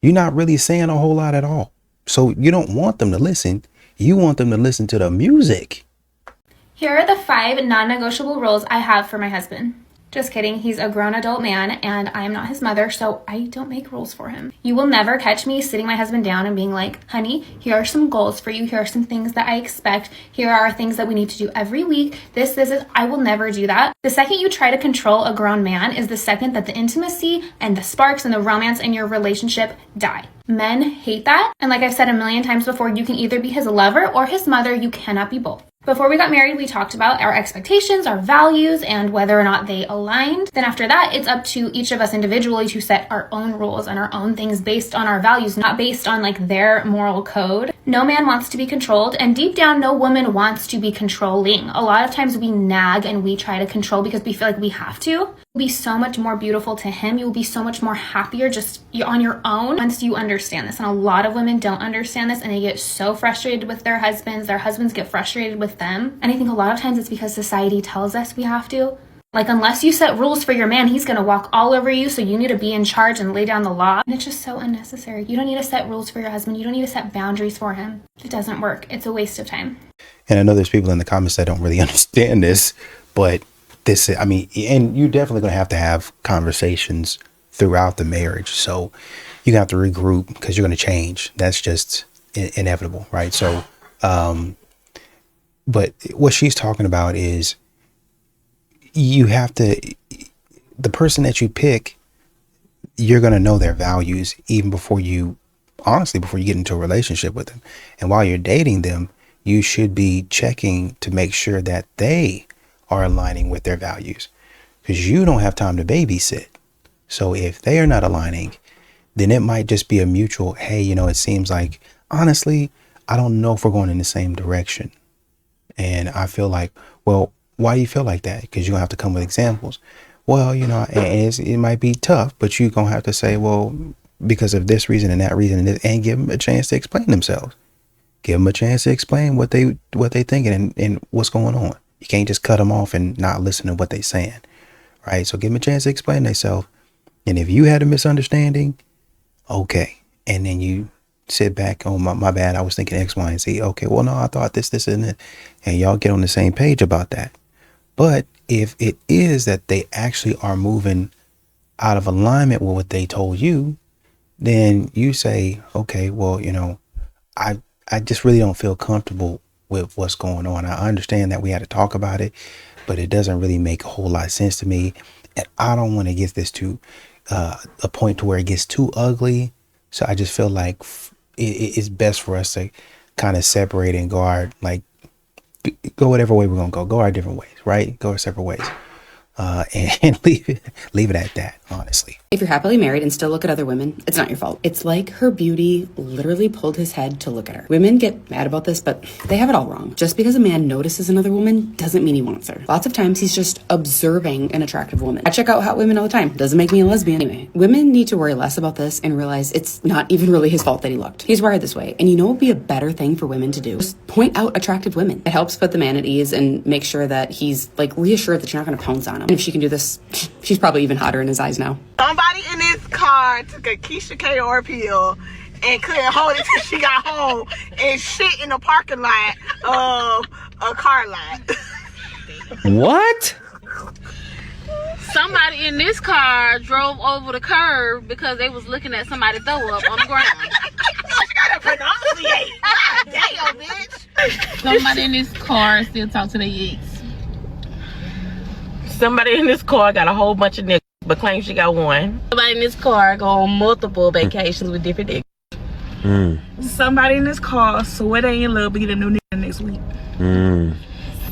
You're not really saying a whole lot at all. So you don't want them to listen. You want them to listen to the music. Here are the 5 non-negotiable rules I have for my husband. Just kidding, he's a grown adult man and I am not his mother, so I don't make rules for him. You will never catch me sitting my husband down and being like, honey, here are some goals for you. Here are some things that I expect. Here are things that we need to do every week. This is, I will never do that. The second you try to control a grown man is the second that the intimacy and the sparks and the romance in your relationship die. Men hate that. And like I've said a million times before, you can either be his lover or his mother. You cannot be both. Before we got married, we talked about our expectations, our values, and whether or not they aligned. Then after that, it's up to each of us individually to set our own rules and our own things based on our values, not based on like their moral code. No man wants to be controlled, and deep down, no woman wants to be controlling. A lot of times we nag and we try to control because we feel like we have to. You'll be so much more beautiful to him. You'll be so much more happier just on your own once you understand this. And a lot of women don't understand this and they get so frustrated with their husbands get frustrated with them. And I think a lot of times it's because society tells us we have to. Like, unless you set rules for your man, he's going to walk all over you, so you need to be in charge and lay down the law. And it's just so unnecessary. You don't need to set rules for your husband. You don't need to set boundaries for him. It doesn't work. It's a waste of time. And I know there's people in the comments that don't really understand this, but this, I mean, and you're definitely going to have conversations throughout the marriage. So you have to regroup because you're going to change. That's just inevitable, right? So, but what she's talking about is you have to, the person that you pick, you're going to know their values even before you, honestly, before you get into a relationship with them. And while you're dating them, you should be checking to make sure that they are aligning with their values, because you don't have time to babysit. So if they are not aligning, then it might just be a mutual, hey, you know, it seems like, honestly, I don't know if we're going in the same direction. And I feel like, well, why do you feel like that? Because you're going to have to come with examples. Well, you know, and it might be tough, but you're going to have to say, well, because of this reason and that reason, and give them a chance to explain themselves. Give them a chance to explain what they thinking and what's going on. You can't just cut them off and not listen to what they're saying, right? So give them a chance to explain themselves. And if you had a misunderstanding, okay. And then you sit back, oh, my bad, I was thinking X, Y, and Z. Okay, well, no, I thought this, and that. And y'all get on the same page about that. But if it is that they actually are moving out of alignment with what they told you, then you say, okay, well, you know, I just really don't feel comfortable with what's going on. I understand that we had to talk about it, but it doesn't really make a whole lot of sense to me. And I don't want to get this to a point to where it gets too ugly. So I just feel like it's best for us to kind of separate and go go whatever way we're going to go our different ways, right? Go our separate ways. And leave it at that, honestly. If you're happily married and still look at other women, it's not your fault. It's like her beauty literally pulled his head to look at her. Women get mad about this, but they have it all wrong. Just because a man notices another woman doesn't mean he wants her. Lots of times he's just observing an attractive woman. I check out hot women all the time. Doesn't make me a lesbian. Anyway, women need to worry less about this and realize it's not even really his fault that he looked. He's wired this way. And you know what would be a better thing for women to do? Just point out attractive women. It helps put the man at ease and make sure that he's like reassured that you're not going to pounce on him. And if she can do this, she's probably even hotter in his eyes now. Somebody in this car took a Keisha K.R. pill and couldn't hold it till she got home and shit in the parking lot of a car lot. What? Somebody in this car drove over the curb because they was looking at somebody throw up on the ground. She gotta pronunciate. God damn, bitch. Somebody in this car still talk to their ex. Somebody in this car got a whole bunch of niggas, but claims she got one. Somebody in this car go on multiple vacations with different niggas. Somebody in this car swear they in love, but get a new nigga next week.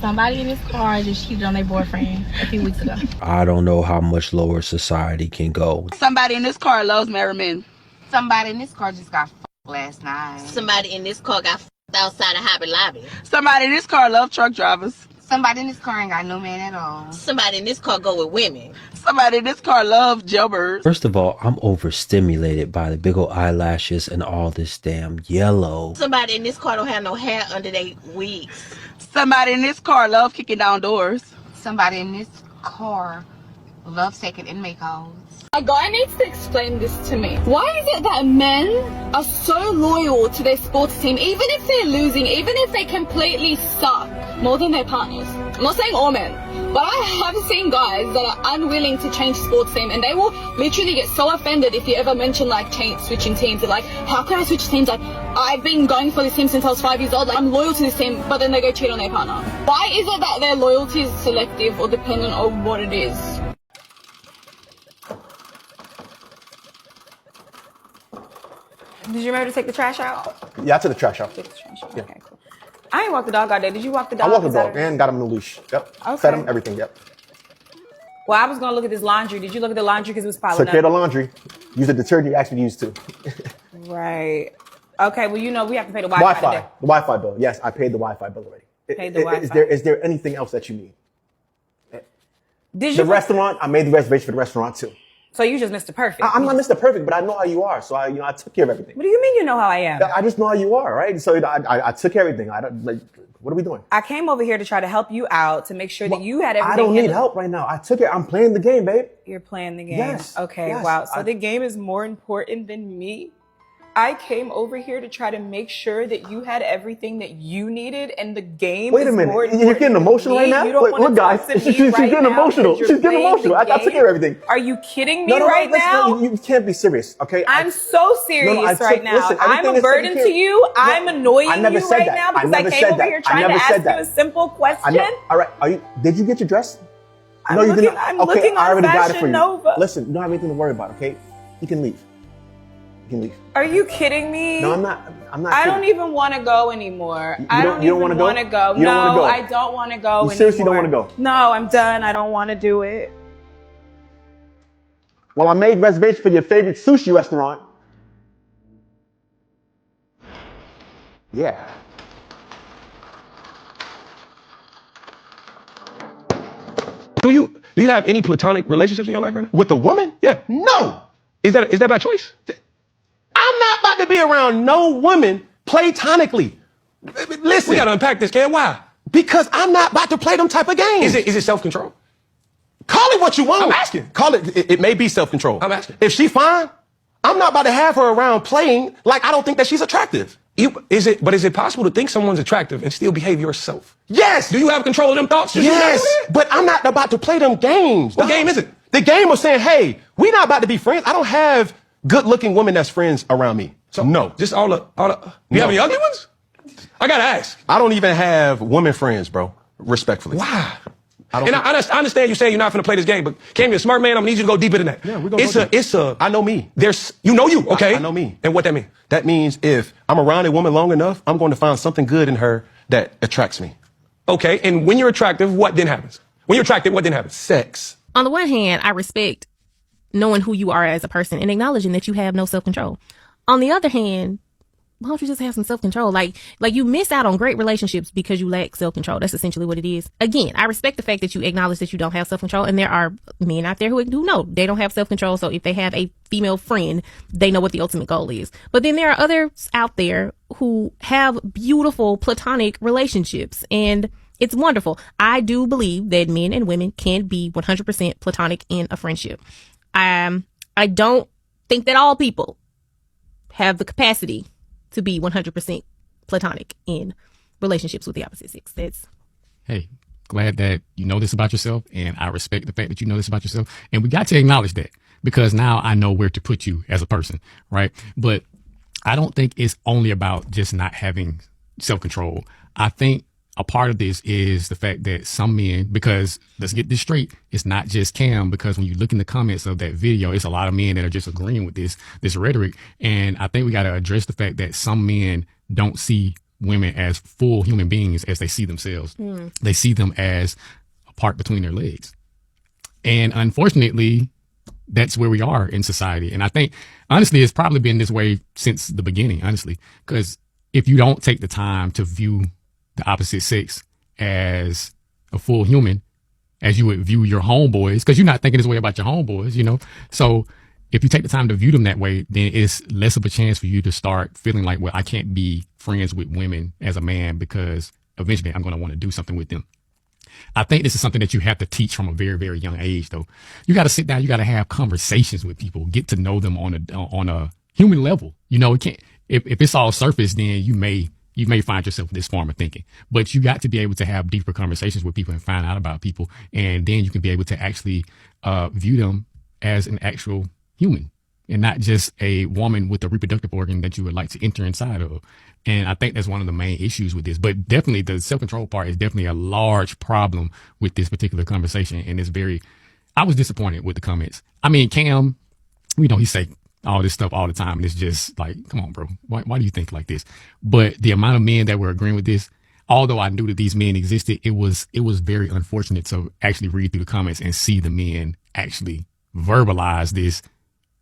Somebody in this car just cheated on their boyfriend a few weeks ago. I don't know how much lower society can go. Somebody in this car loves married men. Somebody in this car just got fucked last night. Somebody in this car got fucked outside of Hobby Lobby. Somebody in this car love truck drivers. Somebody in this car ain't got no man at all. Somebody in this car go with women. Somebody in this car love jailbirds. First of all, I'm overstimulated by the big old eyelashes and all this damn yellow. Somebody in this car don't have no hair under their wigs. Somebody in this car love kicking down doors. Somebody in this car loves taking inmate calls. A guy needs to explain this to me. Why is it that men are so loyal to their sports team, even if they're losing, even if they completely suck, more than their partners? I'm not saying all men, but I have seen guys that are unwilling to change sports team, and they will literally get so offended if you ever mention like switching teams. They're like, how can I switch teams? Like, I've been going for this team since I was 5 years old. Like, I'm loyal to this team, but then they go cheat on their partner. Why is it that their loyalty is selective or dependent on what it is? Did you remember to take the trash out? Yeah, I took the trash out. Take the trash out. Yeah. Okay, cool. I ain't walked the dog all day. Did you walk the dog? I walked the dog and got him in the leash. Yep. Okay. Fed him, everything. Yep. Well, I was going to look at this laundry. Did you look at the laundry because it was piling Took care of up? the laundry. Use the detergent you asked me to use too. Right. Okay, well, you know we have to pay the Wi-Fi today. The Wi-Fi bill. Yes, I paid the Wi-Fi bill already. Paid the Wi-Fi. Is there anything else that you need? Did you The restaurant, I made the reservation for the restaurant too. So you just Mr. Perfect. I'm not Mr. Perfect, but I know how you are. So I took care of everything. What do you mean you know how I am? I just know how you are, right? So I took care of everything. What are we doing? I came over here to try to help you out, to make sure that you had everything. I don't need handled. help right now. I took it. I'm playing the game, babe. You're playing the game. Yes. Okay, Yes. wow. So the game is more important than me? I came over here to try to make sure that you had everything that you needed, and the game Wait a is minute. more You're getting emotional right now? You don't Look, want to guys. talk to She's me right getting now emotional. 'cause you're She's getting playing emotional. the I took care of everything. Are you kidding me No, right listen, now? You can't be serious, okay? I'm so serious right now. Listen, I'm everything a is burden taken to care- you. I'm annoying I never you said right that. now because I I never came said over that. here I trying to never ask said you that. a simple question. All right. Did you get your dress? I'm No, you looking- didn't. I'm Okay, looking I on already got it Fashion for you. Nova. Listen, you don't have anything to worry about, okay? You can leave. You can leave. Are you kidding me? No, I'm not. I'm not. I kidding. don't even want to go anymore. You I don't- don't you don't even wanna go? want to go. You don't No, wanna go? I don't want to go You seriously don't anymore. wanna go? No, I'm done. I don't want to do it. Well, I made reservations for your favorite sushi restaurant. Yeah. Do you have any platonic relationships in your life right now? With a woman? Yeah. No. Is that by choice? I'm not about to be around no woman platonically. Listen. We gotta unpack this, Cam. Why? Because I'm not about to play them type of games. Is it self-control? Call it what you want. I'm asking. Call it. It may be self-control. I'm asking. If she fine, I'm not about to have her around playing like I don't think that she's attractive. Is it possible to think someone's attractive and still behave yourself? Yes. Do you have control of them thoughts? Yes. But I'm not about to play them games. What game is it? The game of saying, hey, we're not about to be friends. I don't have good-looking women that's friends around me. So no. Just all the. You have any ugly ones? I gotta ask. I don't even have women friends, bro. Respectfully. Why? I understand you saying you're not gonna play this game, but Cam, you're a smart man. I'm gonna need you to go deeper than that. Yeah, we're gonna go deep. I know me. You know you, okay? I know me. And what that mean? That means if I'm around a woman long enough, I'm going to find something good in her that attracts me. Okay, and when you're attractive, what then happens? When you're attractive, what then happens? Sex. On the one hand, I respect knowing who you are as a person and acknowledging that you have no self-control. On the other hand, why don't you just have some self-control? Like you miss out on great relationships because you lack self-control. That's essentially what it is. Again, I respect the fact that you acknowledge that you don't have self-control, and there are men out there who know they don't have self-control. So if they have a female friend, they know what the ultimate goal is. But then there are others out there who have beautiful platonic relationships, and it's wonderful. I do believe that men and women can be 100% platonic in a friendship. I don't think that all people have the capacity to be 100% platonic in relationships with the opposite sex. Hey, glad that you know this about yourself, and I respect the fact that you know this about yourself. And we got to acknowledge that, because now I know where to put you as a person, right? But I don't think it's only about just not having self-control. I think a part of this is the fact that some men, because let's get this straight, it's not just Cam, because when you look in the comments of that video, it's a lot of men that are just agreeing with this rhetoric. And I think we got to address the fact that some men don't see women as full human beings as they see themselves. They see them as a part between their legs. And unfortunately, that's where we are in society. And I think, honestly, it's probably been this way since the beginning, honestly, because if you don't take the time to view the opposite sex as a full human, as you would view your homeboys, because you're not thinking this way about your homeboys, you know? So if you take the time to view them that way, then it's less of a chance for you to start feeling like, well, I can't be friends with women as a man because eventually I'm going to want to do something with them. I think this is something that you have to teach from a very, very young age, though. You got to sit down, you got to have conversations with people, get to know them on a human level. You know, it can't, if it's all surface, then you may find yourself in this form of thinking, but you got to be able to have deeper conversations with people and find out about people. And then you can be able to actually view them as an actual human and not just a woman with a reproductive organ that you would like to enter inside of. And I think that's one of the main issues with this, but definitely the self-control part is definitely a large problem with this particular conversation. And I was disappointed with the comments. I mean, Cam, we know he say all this stuff all the time, and it's just like, come on, bro, why do you think like this? But the amount of men that were agreeing with this, although I knew that these men existed, it was very unfortunate to actually read through the comments and see the men actually verbalize this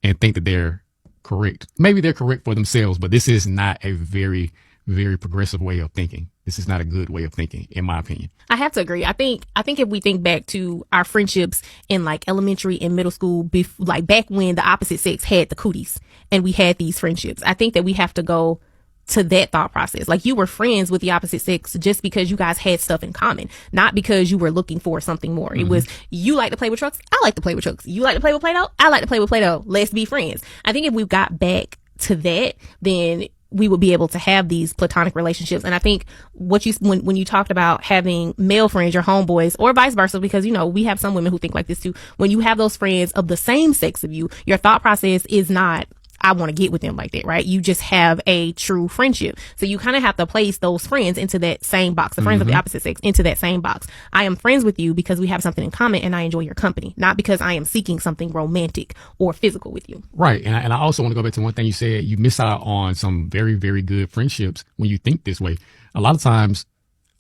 and think that they're correct. Maybe they're correct for themselves, but this is not a very, very progressive way of thinking. This is not a good way of thinking, in my opinion. I have to agree. I think if we think back to our friendships in like elementary and middle school, like back when the opposite sex had the cooties and we had these friendships, I think that we have to go to that thought process. Like, you were friends with the opposite sex just because you guys had stuff in common, not because you were looking for something more. It was, you like to play with trucks, I like to play with trucks. You like to play with Play-Doh, I like to play with Play-Doh. Let's be friends. I think if we got back to that, then we would be able to have these platonic relationships. And I think when you talked about having male friends, your homeboys, or vice versa, because, you know, we have some women who think like this too. When you have those friends of the same sex of you, your thought process is not, I want to get with them like that, right? You just have a true friendship. So you kind of have to place those friends into that same box, the friends of the opposite sex into that same box. I am friends with you because we have something in common and I enjoy your company, not because I am seeking something romantic or physical with you. Right. And I also want to go back to one thing you said. You miss out on some very, very good friendships when you think this way. A lot of times,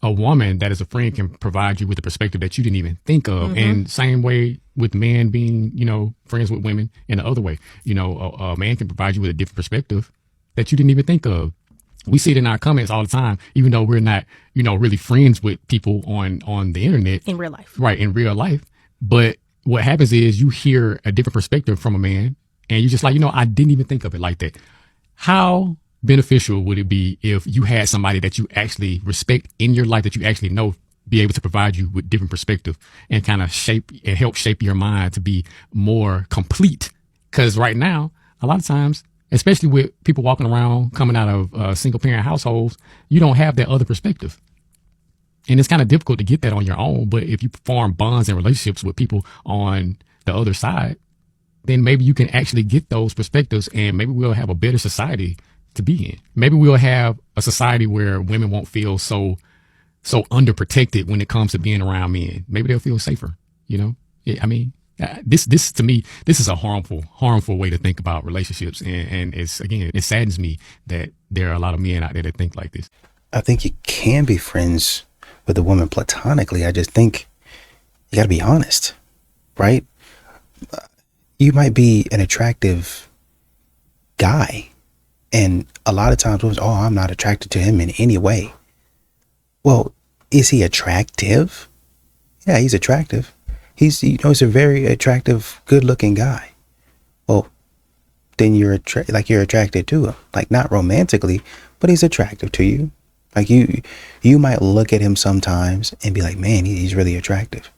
a woman that is a friend can provide you with a perspective that you didn't even think of. And same way with men being, you know, friends with women in the other way. You know, a man can provide you with a different perspective that you didn't even think of. We see it in our comments all the time, even though we're not, you know, really friends with people on the internet. In real life. Right, in real life. But what happens is you hear a different perspective from a man and you're just like, you know, I didn't even think of it like that. How beneficial would it be if you had somebody that you actually respect in your life, that you actually know, be able to provide you with different perspective and kind of help shape your mind to be more complete? Because right now, a lot of times, especially with people walking around coming out of single parent households, you don't have that other perspective. And it's kind of difficult to get that on your own. But if you form bonds and relationships with people on the other side, then maybe you can actually get those perspectives, and maybe we'll have a better society to be in. Maybe we'll have a society where women won't feel so underprotected when it comes to being around men. Maybe they'll feel safer, you know? I mean, this to me, this is a harmful way to think about relationships. And it's, again, it saddens me that there are a lot of men out there that think like this. I think you can be friends with a woman platonically. I just think you got to be honest, right? You might be an attractive guy, and a lot of times, I'm not attracted to him in any way. Well, is he attractive? Yeah, he's attractive. He's a very attractive, good-looking guy. Well, then you're attracted to him, like not romantically, but he's attractive to you. Like you might look at him sometimes and be like, man, he's really attractive,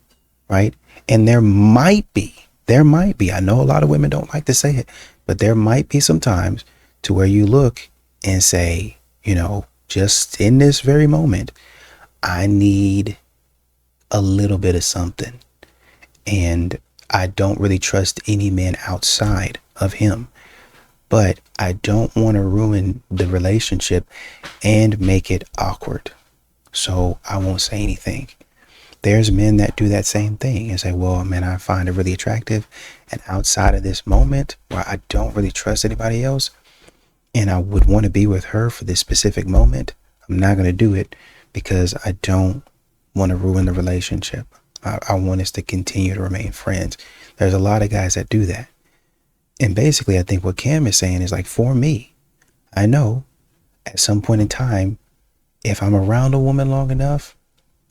right? And there might be, I know a lot of women don't like to say it, but there might be some times to where you look and say, you know, just in this very moment, I need a little bit of something. And I don't really trust any man outside of him. But I don't want to ruin the relationship and make it awkward. So I won't say anything. There's men that do that same thing and say, well, man, I find it really attractive. And outside of this moment where I don't really trust anybody else and I would want to be with her for this specific moment, I'm not going to do it because I don't want to ruin the relationship. I want us to continue to remain friends. There's a lot of guys that do that. And basically, I think what Cam is saying is like, for me, I know at some point in time, if I'm around a woman long enough,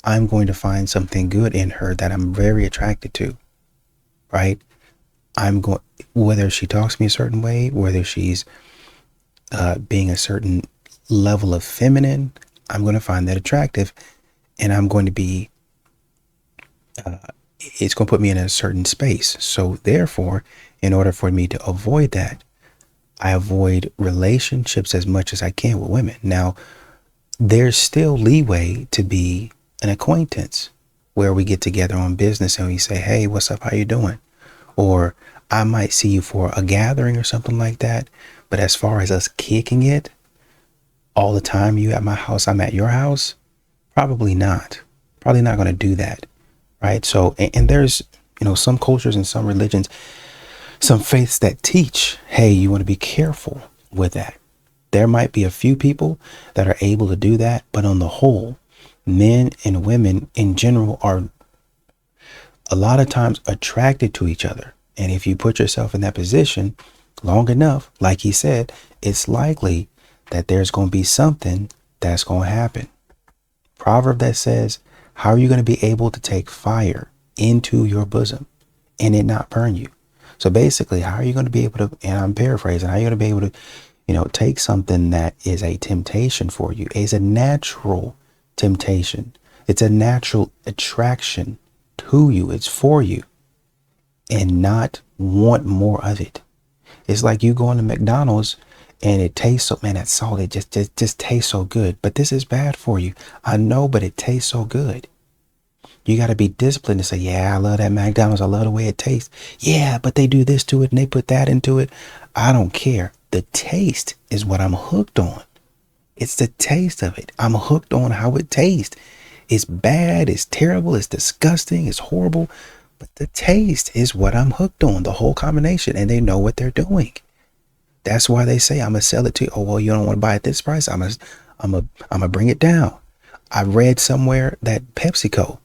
I'm going to find something good in her that I'm very attracted to, right? Whether she talks to me a certain way, whether she's being a certain level of feminine, I'm going to find that attractive, and I'm going to be, it's going to put me in a certain space. So therefore, in order for me to avoid that, I avoid relationships as much as I can with women. Now, there's still leeway to be an acquaintance where we get together on business and we say, hey, what's up? How you doing? Or I might see you for a gathering or something like that. But as far as us kicking it all the time, you at my house, I'm at your house, probably not. Probably not going to do that. Right. So, and there's, some cultures and some religions, some faiths that teach, hey, you want to be careful with that. There might be a few people that are able to do that, but on the whole, men and women in general are a lot of times attracted to each other. And if you put yourself in that position long enough, like he said, it's likely that there's going to be something that's going to happen. Proverb that says, how are you going to be able to take fire into your bosom and it not burn you? So basically, how are you going to be able to, and I'm paraphrasing, how are you going to be able to, take something that is a temptation for you? It's a natural temptation. It's a natural attraction to you. It's for you, and not want more of it. It's like you going to McDonald's and it tastes so, man, that salt, it just tastes so good. But this is bad for you. I know, but it tastes so good. You got to be disciplined to say, yeah, I love that McDonald's. I love the way it tastes. Yeah, but they do this to it and they put that into it. I don't care. The taste is what I'm hooked on. It's the taste of it. I'm hooked on how it tastes. It's bad. It's terrible. It's disgusting. It's horrible. But the taste is what I'm hooked on. The whole combination. And they know what they're doing. That's why they say, I'm going to sell it to you. Oh, well, you don't want to buy it this price. I'm going to bring it down. I read somewhere that PepsiCo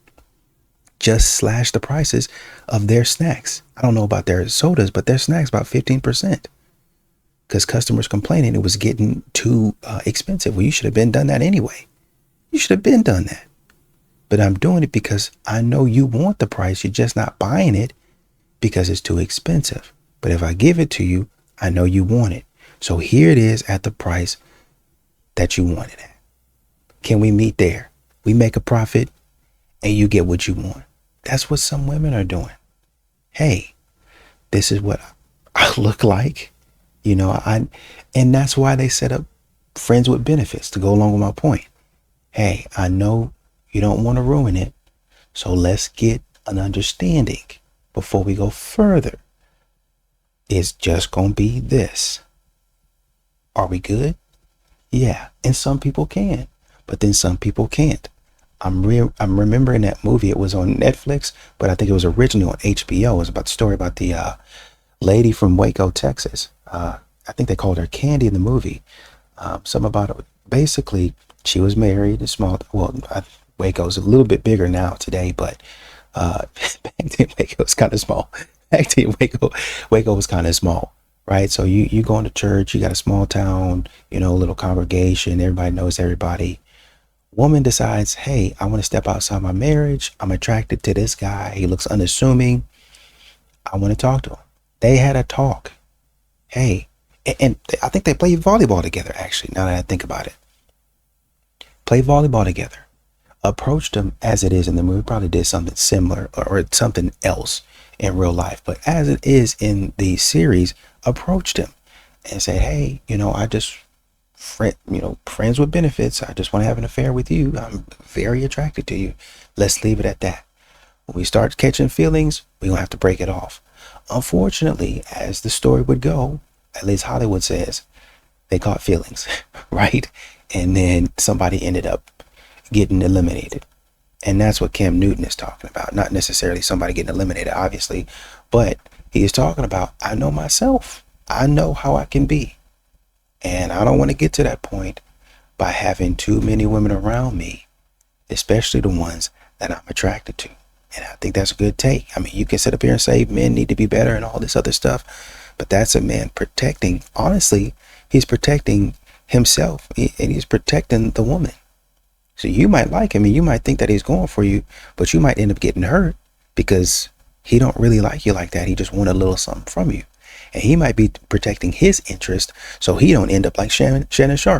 just slashed the prices of their snacks. I don't know about their sodas, but their snacks about 15%. Because customers complaining it was getting too expensive. Well, you should have been done that anyway. You should have been done that. But I'm doing it because I know you want the price. You're just not buying it because it's too expensive. But if I give it to you, I know you want it. So here it is at the price that you want it at. Can we meet there? We make a profit and you get what you want. That's what some women are doing. Hey, this is what I look like. And that's why they set up friends with benefits to go along with my point. Hey, I know you don't want to ruin it. So let's get an understanding before we go further. It's just going to be this. Are we good? Yeah. And some people can, but then some people can't. I'm remembering that movie. It was on Netflix, but I think it was originally on HBO. It was about the story about the lady from Waco, Texas. I think they called her Candy in the movie. Something about it. Basically, she was married in small. Well, Waco's a little bit bigger now today, but back then Waco was kind of small. Back then Waco was kind of small, right? So you going to church, you got a small town, little congregation. Everybody knows everybody. Woman decides, hey, I want to step outside my marriage. I'm attracted to this guy. He looks unassuming. I want to talk to him. They had a talk. Hey, and I think they played volleyball together, actually, now that I think about it. Play volleyball together. Approached him as it is in the movie. Probably did something similar or something else in real life. But as it is in the series, approached him and said, hey, I just friends with benefits. I just want to have an affair with you. I'm very attracted to you. Let's leave it at that. When we start catching feelings, we're going to have to break it off. Unfortunately, as the story would go, at least Hollywood says, they caught feelings, right? And then somebody ended up getting eliminated. And that's what Cam Newton is talking about. Not necessarily somebody getting eliminated, obviously, but he is talking about, I know myself. I know how I can be. And I don't want to get to that point by having too many women around me, especially the ones that I'm attracted to. And I think that's a good take. I mean, you can sit up here and say men need to be better and all this other stuff, but that's a man protecting. Honestly, he's protecting himself and he's protecting the woman. So you might like him and you might think that he's going for you, but you might end up getting hurt because he don't really like you like that. He just want a little something from you. And he might be protecting his interest so he don't end up like Shannon Sharp.